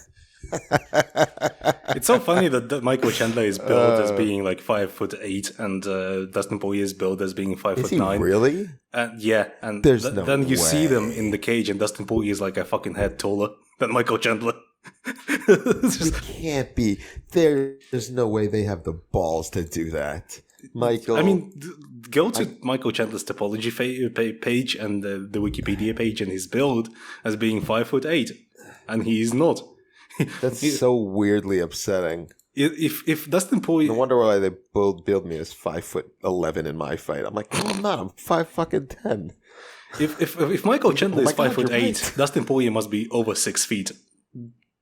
It's so funny that Michael Chandler is billed as being like 5'8", and Dustin Poirier is billed as being 5'9". Is he really? Yeah, and then you see them in the cage, and Dustin Poirier is like a fucking head taller than Michael Chandler. It can't be. There's no way they have the balls to do that. Michael. I mean, go to Michael Chandler's topology page and the Wikipedia page, and he's billed as being 5'8", and he is not. That's so weirdly upsetting. If Dustin Poirier, no wonder why they billed me as 5'11" in my fight. I'm like, no, I'm not. I'm 5'10". If Michael Chandler is 5'8", right. Dustin Poirier must be over 6 feet.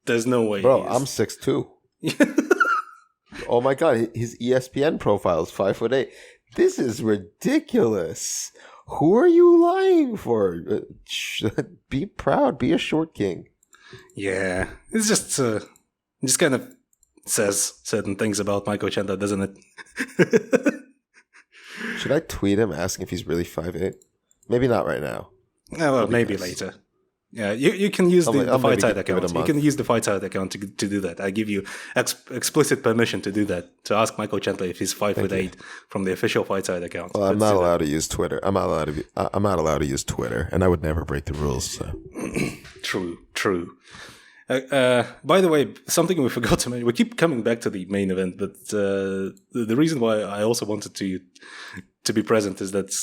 There's no way. Bro, I'm 6'2". Oh my god, his ESPN profile is 5'8". This is ridiculous. Who are you lying for? Be proud. Be a short king. Yeah, it's just kind of says certain things about Michael Chandler, doesn't it? Should I tweet him asking if he's really 5'8"? Maybe not right now. Oh, well, maybe later. Yeah, you can use the Fight Side account. You can use the Fight Side account to do that. I give you explicit permission to do that, to ask Michael Chandler if he's 5'8" from the official Fight Side account. Well, I'm not allowed to use Twitter. I'm not allowed to use Twitter, and I would never break the rules. So. True. By the way, something we forgot to mention. We keep coming back to the main event, but the reason why I also wanted to be present is that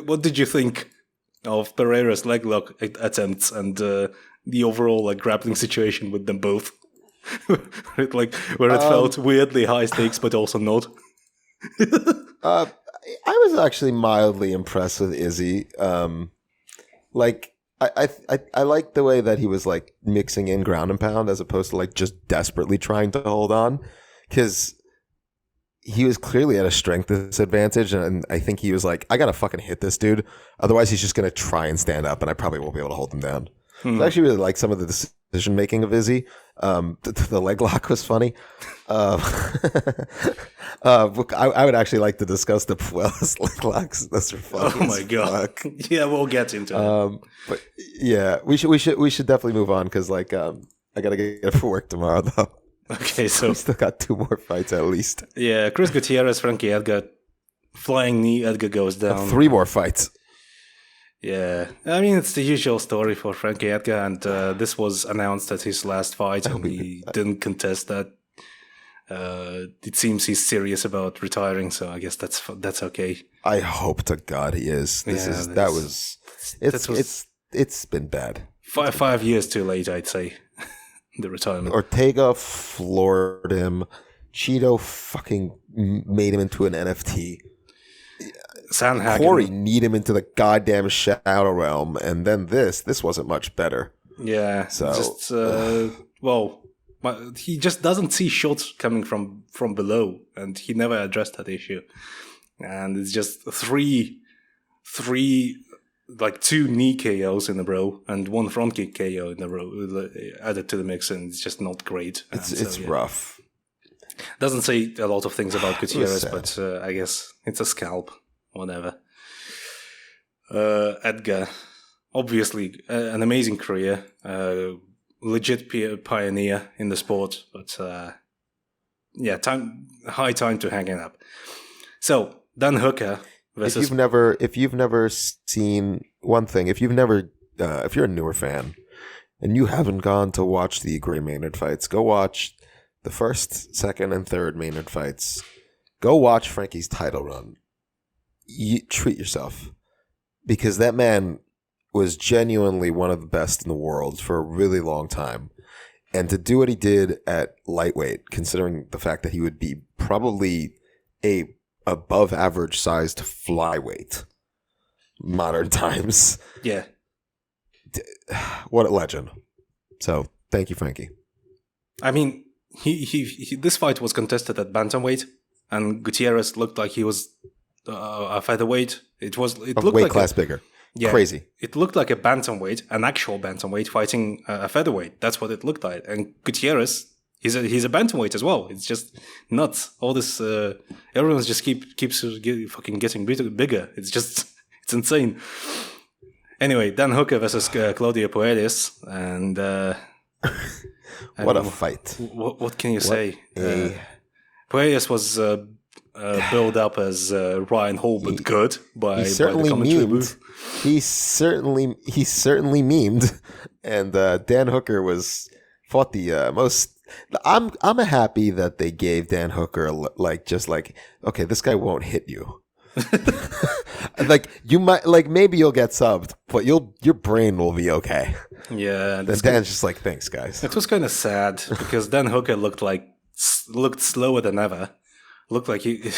what did you think of Pereira's leg lock attempts and the overall like grappling situation with them both? where it felt weirdly high stakes, but also not. I was actually mildly impressed with Izzy. I like the way that he was like mixing in ground and pound as opposed to like just desperately trying to hold on, because he was clearly at a strength disadvantage, and I think he was like, I gotta fucking hit this dude, otherwise he's just gonna try and stand up, and I probably won't be able to hold him down. So I actually really like some of the decision making of Izzy. The leg lock was funny. I would actually like to discuss the Puel's leg locks. Those are funny. Oh my god! Yeah, we'll get into it. But yeah, we should definitely move on, because like I gotta get up for work tomorrow though. Okay, so we still got 2 more fights at least. Yeah, Chris Gutierrez, Frankie Edgar, flying knee. Edgar goes down. 3 more fights. Yeah, I mean, it's the usual story for Frankie Edgar, and this was announced at his last fight, and he didn't contest that. It seems he's serious about retiring, so I guess that's okay. I hope to God he is. It's been bad. 5 years too late, I'd say. The retirement. Ortega floored him. Cheeto fucking made him into an NFT. Sandhagen. Corey kneed him into the goddamn shadow realm, and then this wasn't much better. Yeah. So just well, But he just doesn't see shots coming from below, and he never addressed that issue. And it's just three, like 2 knee KOs in a row and 1 front kick KO in a row added to the mix, and it's just not great. It's rough. Doesn't say a lot of things about Gutierrez, but I guess it's a scalp, whatever. Edgar, obviously an amazing career, legit pioneer in the sport, but high time to hang it up. So Dan Hooker versus. If you've never seen one thing, if you're a newer fan and you haven't gone to watch the Gray Maynard fights, go watch the first, second, and third Maynard fights. Go watch Frankie's title run. You treat yourself, because that man was genuinely one of the best in the world for a really long time. And to do what he did at lightweight, considering the fact that he would be probably a above average sized flyweight modern times. Yeah. What a legend. So thank you, Frankie. I mean, he this fight was contested at bantamweight, and Gutierrez looked like he was a featherweight. It looked weight like class bigger. Yeah, crazy. It looked like a bantamweight, an actual bantamweight fighting a featherweight. That's what it looked like. And Gutierrez, he's a bantamweight as well. It's just nuts. All this, everyone's just keeps fucking getting bigger. It's insane. Anyway, Dan Hooker versus Claudio Puelles, and what a fight! What can you say? Puelles was built up as Ryan Hall, but good by the commentary booth. He certainly memed, and Dan Hooker fought the most. I'm happy that they gave Dan Hooker okay, this guy won't hit you. Like you might, maybe you'll get subbed, but your brain will be okay. Yeah, and Dan's just like, thanks, guys. It was kind of sad because Dan Hooker looked slower than ever. Looked like the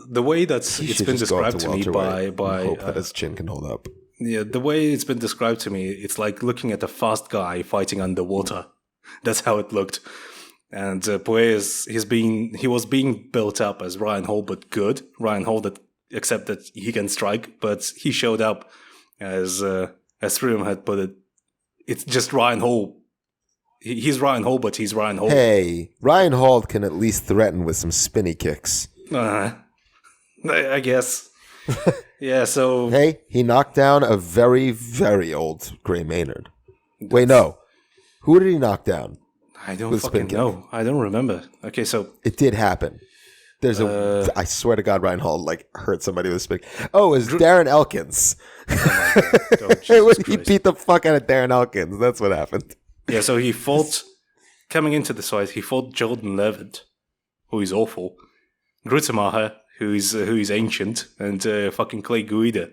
way that it's been described to me by hope that his chin can hold up. Yeah, the way it's been described to me, it's like looking at a fast guy fighting underwater. That's how it looked. And Puelles, he was being built up as Ryan Hall, but good. Ryan Hall, except that he can strike, but he showed up as Threum had put it. It's just Ryan Hall. He's Ryan Hall, but he's Ryan Hall. Hey, Ryan Hall can at least threaten with some spinny kicks. I guess. Yeah, so... Hey, he knocked down a very, very old Gray Maynard. Wait, no. Who did he knock down? I don't fucking know. I don't remember. Okay, so... It did happen. There's I swear to God, Ryan Hall hurt somebody with a spin. Oh, it was Darren Elkins. Oh my God. He beat the fuck out of Darren Elkins. That's what happened. Yeah, so he fought, coming into this fight, he fought Jordan Levitt, who is awful, Grutemacher, who is ancient, and fucking Clay Guida.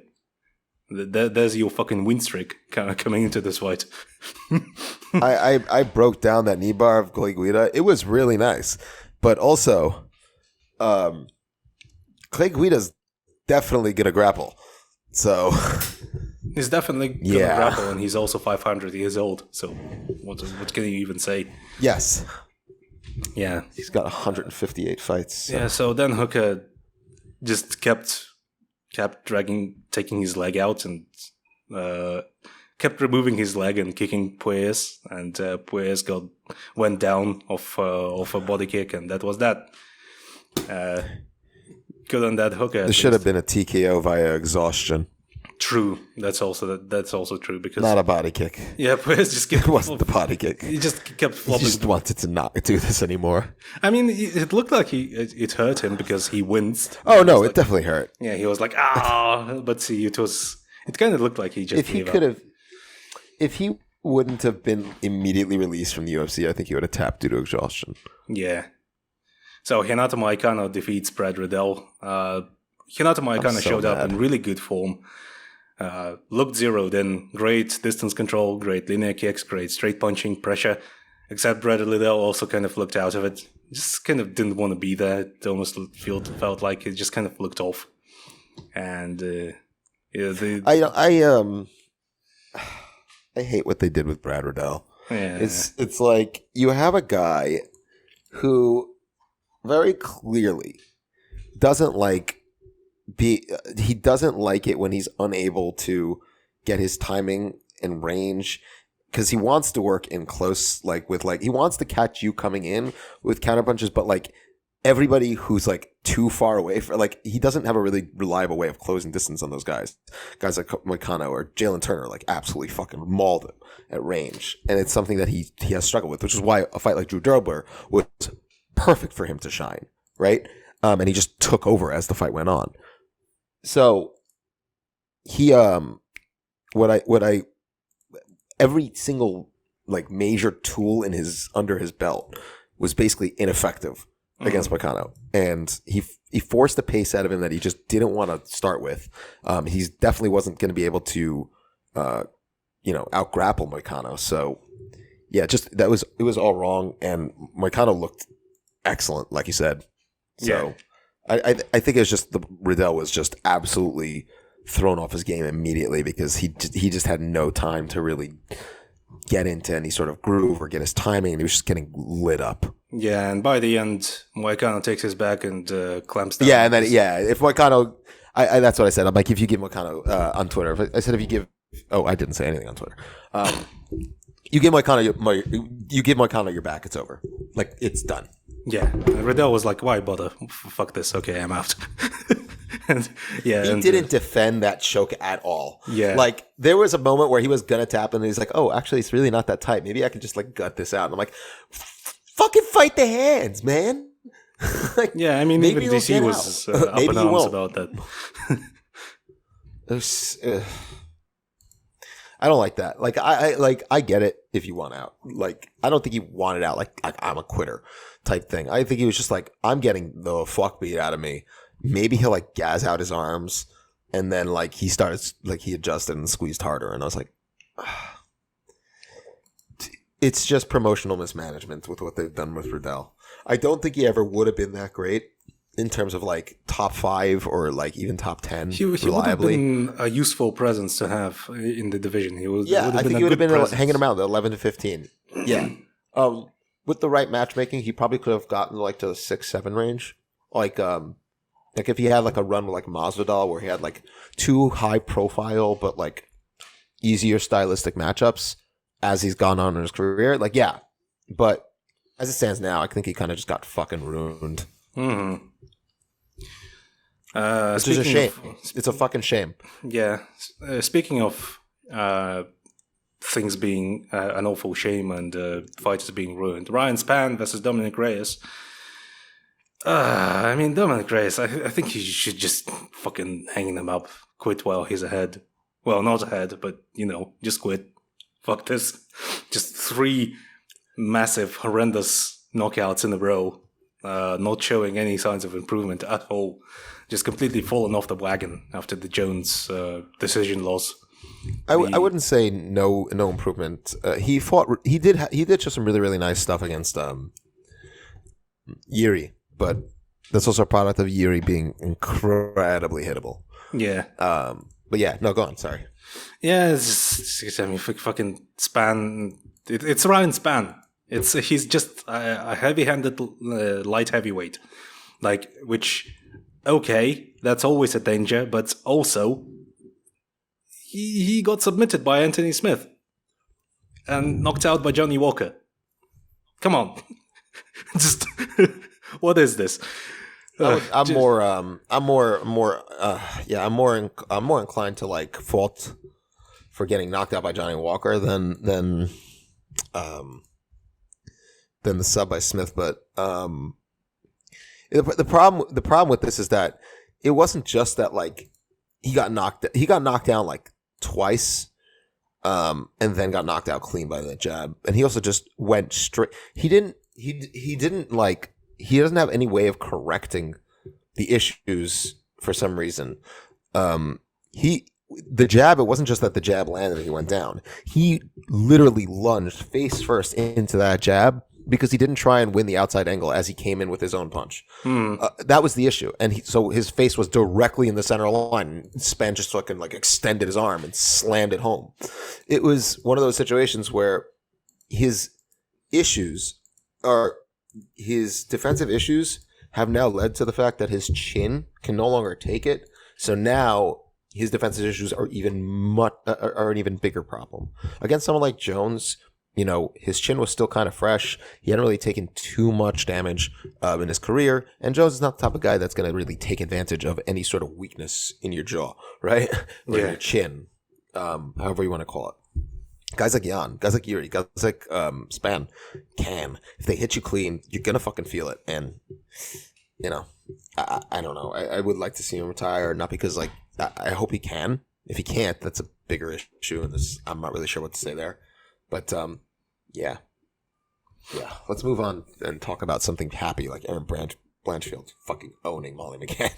There's your fucking win streak coming into this fight. I broke down that knee bar of Clay Guida. It was really nice. But also, Clay Guida's definitely going to grapple. So... He's definitely going to grapple, and he's also 500 years old. So what can you even say? Yes. Yeah. He's got 158 fights. So. Yeah, so then Hooker just kept taking his leg out and kept removing his leg and kicking Puelles, and Puelles went down off a body kick, and that was that. Good on that Hooker. This should have been a TKO via exhaustion. True. That's also true because not a body kick. Yeah, Puelles just kept. It wasn't the body kick. He just kept flopping. He just wanted to not do this anymore. I mean, it looked like it hurt him because he winced. Oh no, it definitely hurt. Yeah, he was like but see, it kind of looked like he just. If he wouldn't have been immediately released from the UFC, I think he would have tapped due to exhaustion. Yeah. So Renato Moicano defeats Brad Riddell. Renato Moicano showed up in really good form. Looked zeroed in. Great distance control, great linear kicks, great straight punching, pressure. Except Brad Riddell also kind of looked out of it. Just kind of didn't want to be there. It almost felt like it just kind of looked off. And I hate what they did with Brad Riddell. Yeah. It's like you have a guy who very clearly doesn't like he doesn't like it when he's unable to get his timing and range, because he wants to work in close, he wants to catch you coming in with counter punches, but like everybody who's like too far away he doesn't have a really reliable way of closing distance on those guys like Moicano or Jalen Turner like absolutely fucking mauled him at range, and it's something that he has struggled with, which is why a fight like Drew Dober was perfect for him to shine, right? And he just took over as the fight went on. So he every single like major tool under his belt was basically ineffective against Moicano, and he forced the pace out of him that he just didn't want to start with. He definitely wasn't going to be able to out grapple Moicano. So yeah, it was all wrong, and Moicano looked excellent, like you said. So I think it was just Riddell was just absolutely thrown off his game immediately, because he just had no time to really get into any sort of groove or get his timing, and he was just getting lit up. Yeah, and by the end, Moicano takes his back and clamps down. Yeah, and then if Moicano, that's what I said. I'm like, if you give Moicano on Twitter, if you give, I didn't say anything on Twitter. You give Moicano your back, it's over. Like, it's done. Yeah, Riddell was like, "Why bother? Fuck this. Okay, I'm out." He didn't defend that choke at all. Yeah, like there was a moment where he was gonna tap, and he's like, "Oh, actually, it's really not that tight. Maybe I could just like gut this out." And I'm like, "Fucking fight the hands, man." Like, yeah, I mean, even DC was up in arms about that. I don't like that. Like I get it if you want out. Like I don't think he wanted out. Like I'm a quitter type thing. I think he was just like, I'm getting the fuck beat out of me. Maybe he'll like gas out his arms, and then like he adjusted and squeezed harder, and I was like, it's just promotional mismanagement with what they've done with Riddell. I don't think he ever would have been that great in terms of like top 5 or like even top 10 he would have been a useful presence to have in the division. I think he would have been hanging around the 11 to 15. Yeah. With the right matchmaking, he probably could have gotten like to the 6-7 range. Like if he had like a run with like Masvidal where he had like 2 high profile but like easier stylistic matchups as he's gone on in his career. Like, yeah. But as it stands now, I think he kind of just got fucking ruined. Mm-hmm. Which is a shame. It's a fucking shame. Yeah. Speaking of things being an awful shame and fighters being ruined, Ryan Spann versus Dominic Reyes. I mean, Dominic Reyes, I think he should just fucking hang him up, quit while he's ahead. Well, not ahead, but, just quit. Fuck this. Just 3 massive, horrendous knockouts in a row. Not showing any signs of improvement at all. Just completely fallen off the wagon after the Jones decision loss. I wouldn't say no improvement. He did show some really, really nice stuff against Yuri, but that's also a product of Yuri being incredibly hittable. Yeah. But yeah, no, go on. Sorry. Yeah, fucking Spann. It's Ryan Spann. He's just a heavy-handed light heavyweight, which, okay, that's always a danger, but also he got submitted by Anthony Smith and knocked out by Johnny Walker. Come on, just what is this? I'm more inclined to like fault for getting knocked out by Johnny Walker than the sub by Smith, but the problem with this is that it wasn't just that like he got knocked down like twice, and then got knocked out clean by the jab, and he also just went straight. He doesn't have any way of correcting the issues for some reason. The jab, it wasn't just that the jab landed and he went down. He literally lunged face first into that jab because he didn't try and win the outside angle as he came in with his own punch. That was the issue. And so his face was directly in the center line. Spann just fucking like extended his arm and slammed it home. It was one of those situations where his defensive issues have now led to the fact that his chin can no longer take it. So now his defensive issues are an even bigger problem. Against someone like Jones, his chin was still kind of fresh. He hadn't really taken too much damage in his career. And Jones is not the type of guy that's going to really take advantage of any sort of weakness in your jaw, right? Or your chin, however you want to call it. Guys like Jan, guys like Yuri, guys like Span can. If they hit you clean, you're going to fucking feel it. And, I don't know. I would like to see him retire, not because, I hope he can. If he can't, that's a bigger issue. And I'm not really sure what to say there. But, yeah. Let's move on and talk about something happy like Aaron Blanchfield fucking owning Molly McCann.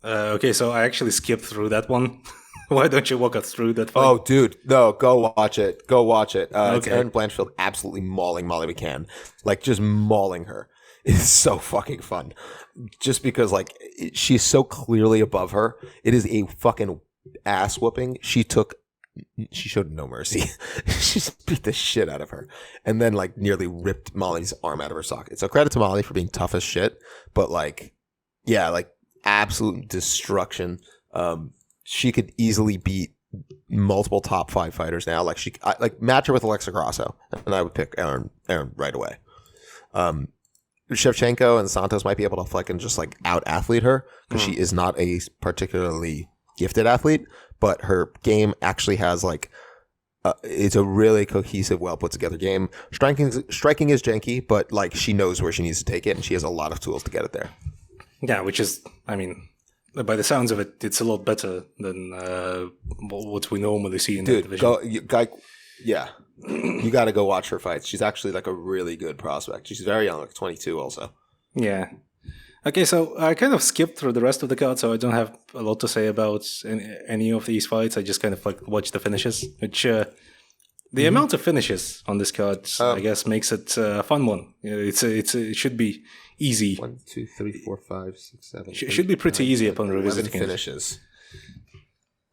Okay, so I actually skipped through that one. Why don't you walk us through that fight? Oh, dude. No, go watch it. Okay. It's Aaron Blanchfield absolutely mauling Molly McCann. Just mauling her. It's so fucking fun. Just because, she's so clearly above her. It is a fucking ass whooping. She showed no mercy. She just beat the shit out of her. And then, nearly ripped Molly's arm out of her socket. So credit to Molly for being tough as shit. But, absolute destruction. She could easily beat multiple top 5 fighters now. Match her with Alexa Grasso, and I would pick Aaron right away. Shevchenko and Santos might be able to fucking just out athlete her because she is not a particularly gifted athlete, but her game actually has it's a really cohesive, well put together game. Striking is janky, but she knows where she needs to take it, and she has a lot of tools to get it there. Yeah, which is, by the sounds of it, it's a lot better than what we normally see in that division. You got to go watch her fights. She's actually a really good prospect. She's very young, 22 also. Yeah. Okay, so I kind of skipped through the rest of the card, so I don't have a lot to say about any of these fights. I just kind of watch the finishes, which the amount of finishes on this card, I guess, makes it a fun one. It should be easy. 1, 2, 3, 4, 5, 6, 7. It should be pretty easy upon revisiting 11 finishes.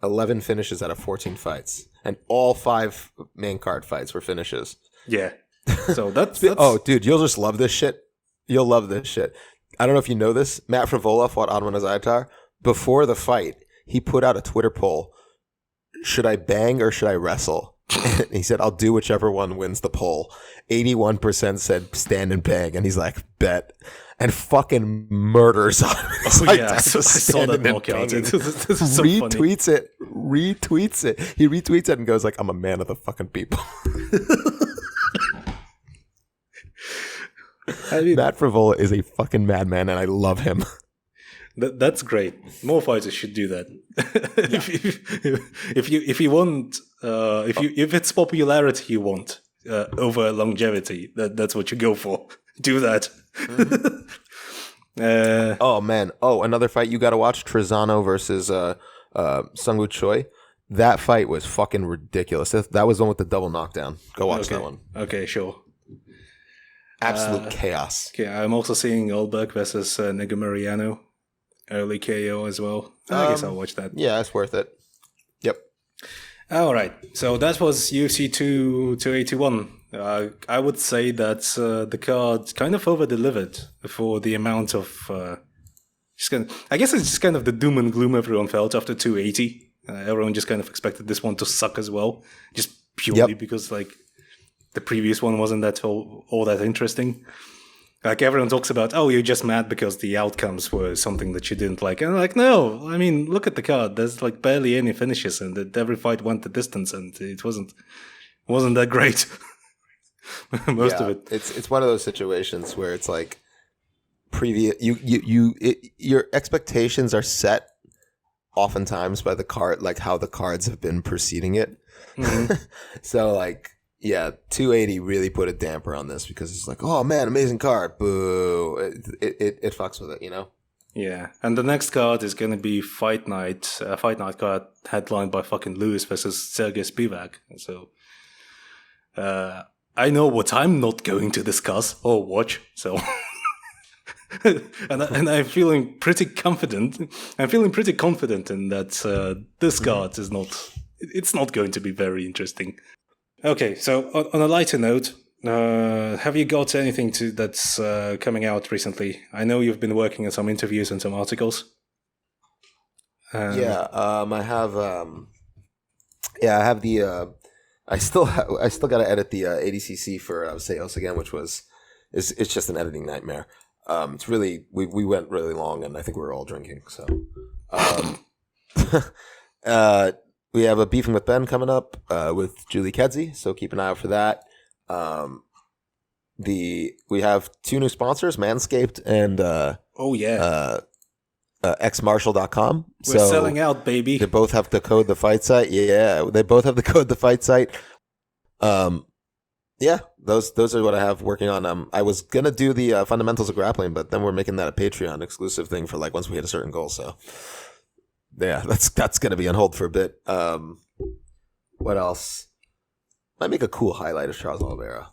11 finishes out of 14 fights. And all 5 main card fights were finishes. Yeah. So that's... Oh, dude, you'll just love this shit. You'll love this shit. I don't know if you know this. Matt Frivola fought Adwan Azaitar. Before the fight, he put out a Twitter poll. Should I bang or should I wrestle? He said, I'll do whichever one wins the poll. 81% said stand and bang. And he's like, bet. And fucking murders on him. I saw that knockout. This is so retweets funny. Retweets it. He retweets it and goes I'm a man of the fucking people. Matt Frivola is a fucking madman, and I love him. That's great. More fighters should do that. If you want, if it's popularity you want over longevity, that's what you go for. Do that. Mm-hmm. Oh man! Oh, another fight you got to watch: Trezano versus Sungwoo Choi. That fight was fucking ridiculous. That was the one with the double knockdown. Go watch that one. Okay, sure. Absolute chaos. Okay, I'm also seeing Olberg versus Negamariano. Early KO as well. I guess I'll watch that. Yeah, it's worth it. Yep. All right. So that was UFC 281. I would say that the card kind of over-delivered for the amount of... I guess it's just kind of the doom and gloom everyone felt after 280. Everyone just kind of expected this one to suck as well. Just purely because the previous one wasn't that all that interesting. Everyone talks about, you're just mad because the outcomes were something that you didn't like. And I'm no, look at the card. There's barely any finishes, and every fight went the distance, and it wasn't that great. Most of it. It's one of those situations where it's previous. Your expectations are set oftentimes by the card, how the cards have been preceding it. Mm-hmm. So 280 really put a damper on this because it's oh man, amazing card. Boo. It fucks with it, Yeah. And the next card is going to be Fight Night. Fight Night card headlined by fucking Lewis versus Sergey Spivak. So, I know what I'm not going to discuss or watch. So, and I'm feeling pretty confident. I'm feeling pretty confident in that this card is not. It's not going to be very interesting. Okay, so on a lighter note, Have you got anything that's coming out recently? I know you've been working on some interviews and some articles. I have. I have the. I still got to edit the ADCC for sales again, which it's just an editing nightmare. It's really we went really long, and I think we were all drinking. So, we have a Beefing with Ben coming up with Julie Kedzie, so keep an eye out for that. We have 2 new sponsors, Manscaped and xmarshall.com. We're selling out, baby. They both have the code the fight site. Yeah, they both have the code the fight site. Those are what I have working on. I was gonna do the fundamentals of grappling, but then we're making that a Patreon exclusive thing for like once we hit a certain goal. So yeah, that's gonna be on hold for a bit. What else? Might make a cool highlight of Charles Oliveira.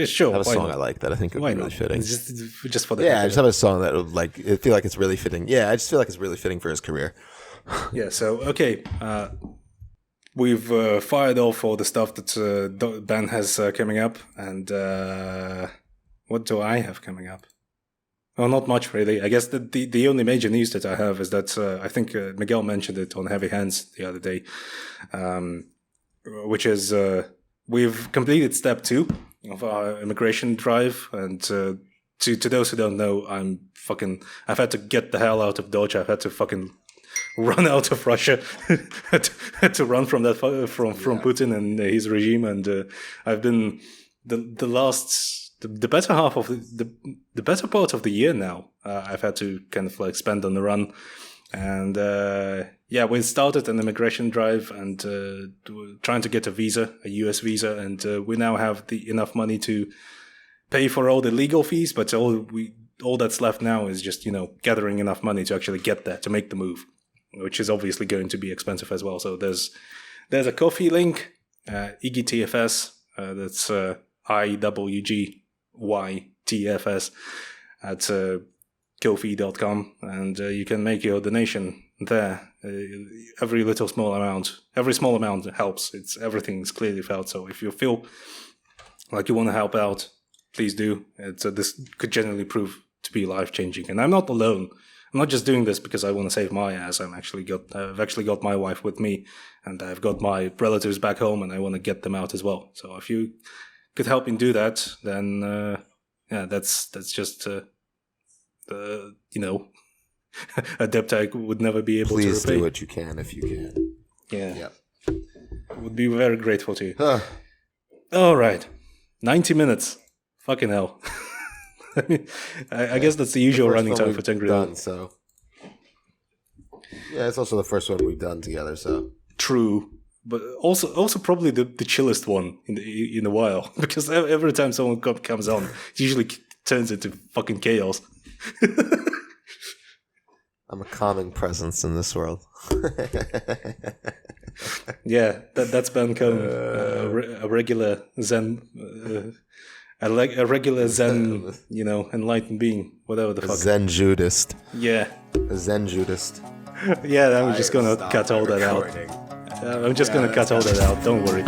Sure. I have a song I like that I think would be really fitting. Just for the I just have a song that would I feel like it's really fitting. Yeah, I just feel like it's really fitting for his career. Yeah. So okay, we've fired off all the stuff that Ben has coming up, and what do I have coming up? Well, not much really. I guess the only major news that I have is that I think Miguel mentioned it on Heavy Hands the other day, which is we've completed step 2 of our immigration drive, and to those who don't know, I've had to get the hell out of Dodge. I've had to fucking run out of Russia, had to run from from Putin and his regime, and I've been the better half of the better part of the year now. I've had to kind of like spend on the run, and we started an immigration drive and trying to get a visa, a US visa, and we now have enough money to pay for all the legal fees, but all that's left now is just gathering enough money to actually get there, to make the move, which is obviously going to be expensive as well. So there's a Ko-fi link, Iggy TFS, that's IWGYTFS at Ko-fi.com, and you can make your donation there. Every small amount helps. Everything's clearly felt. So if you feel like you want to help out, please do. This could genuinely prove to be life-changing. And I'm not alone. I'm not just doing this because I want to save my ass. I've actually got my wife with me, and I've got my relatives back home, and I want to get them out as well. So if you could help me do that, then that's just a debt I would never be able to repay. Please do what you can if you can. Yeah. Yep. Would be very grateful to you. All right. 90 minutes. Fucking hell. I guess that's the usual running time for TENGRIDOME. So. Yeah, it's also the first one we've done together, so. True. But also probably the chillest one in a while. Because every time someone comes on, it usually turns into fucking chaos. I'm a calming presence in this world. Yeah, that's Ben Kohn, a regular Zen, a regular Zen, enlightened being, whatever the fuck. Zen Judist. Yeah. A Zen Judist. Yeah, I'm just gonna cut all that out. I'm just gonna cut all that out. Don't worry.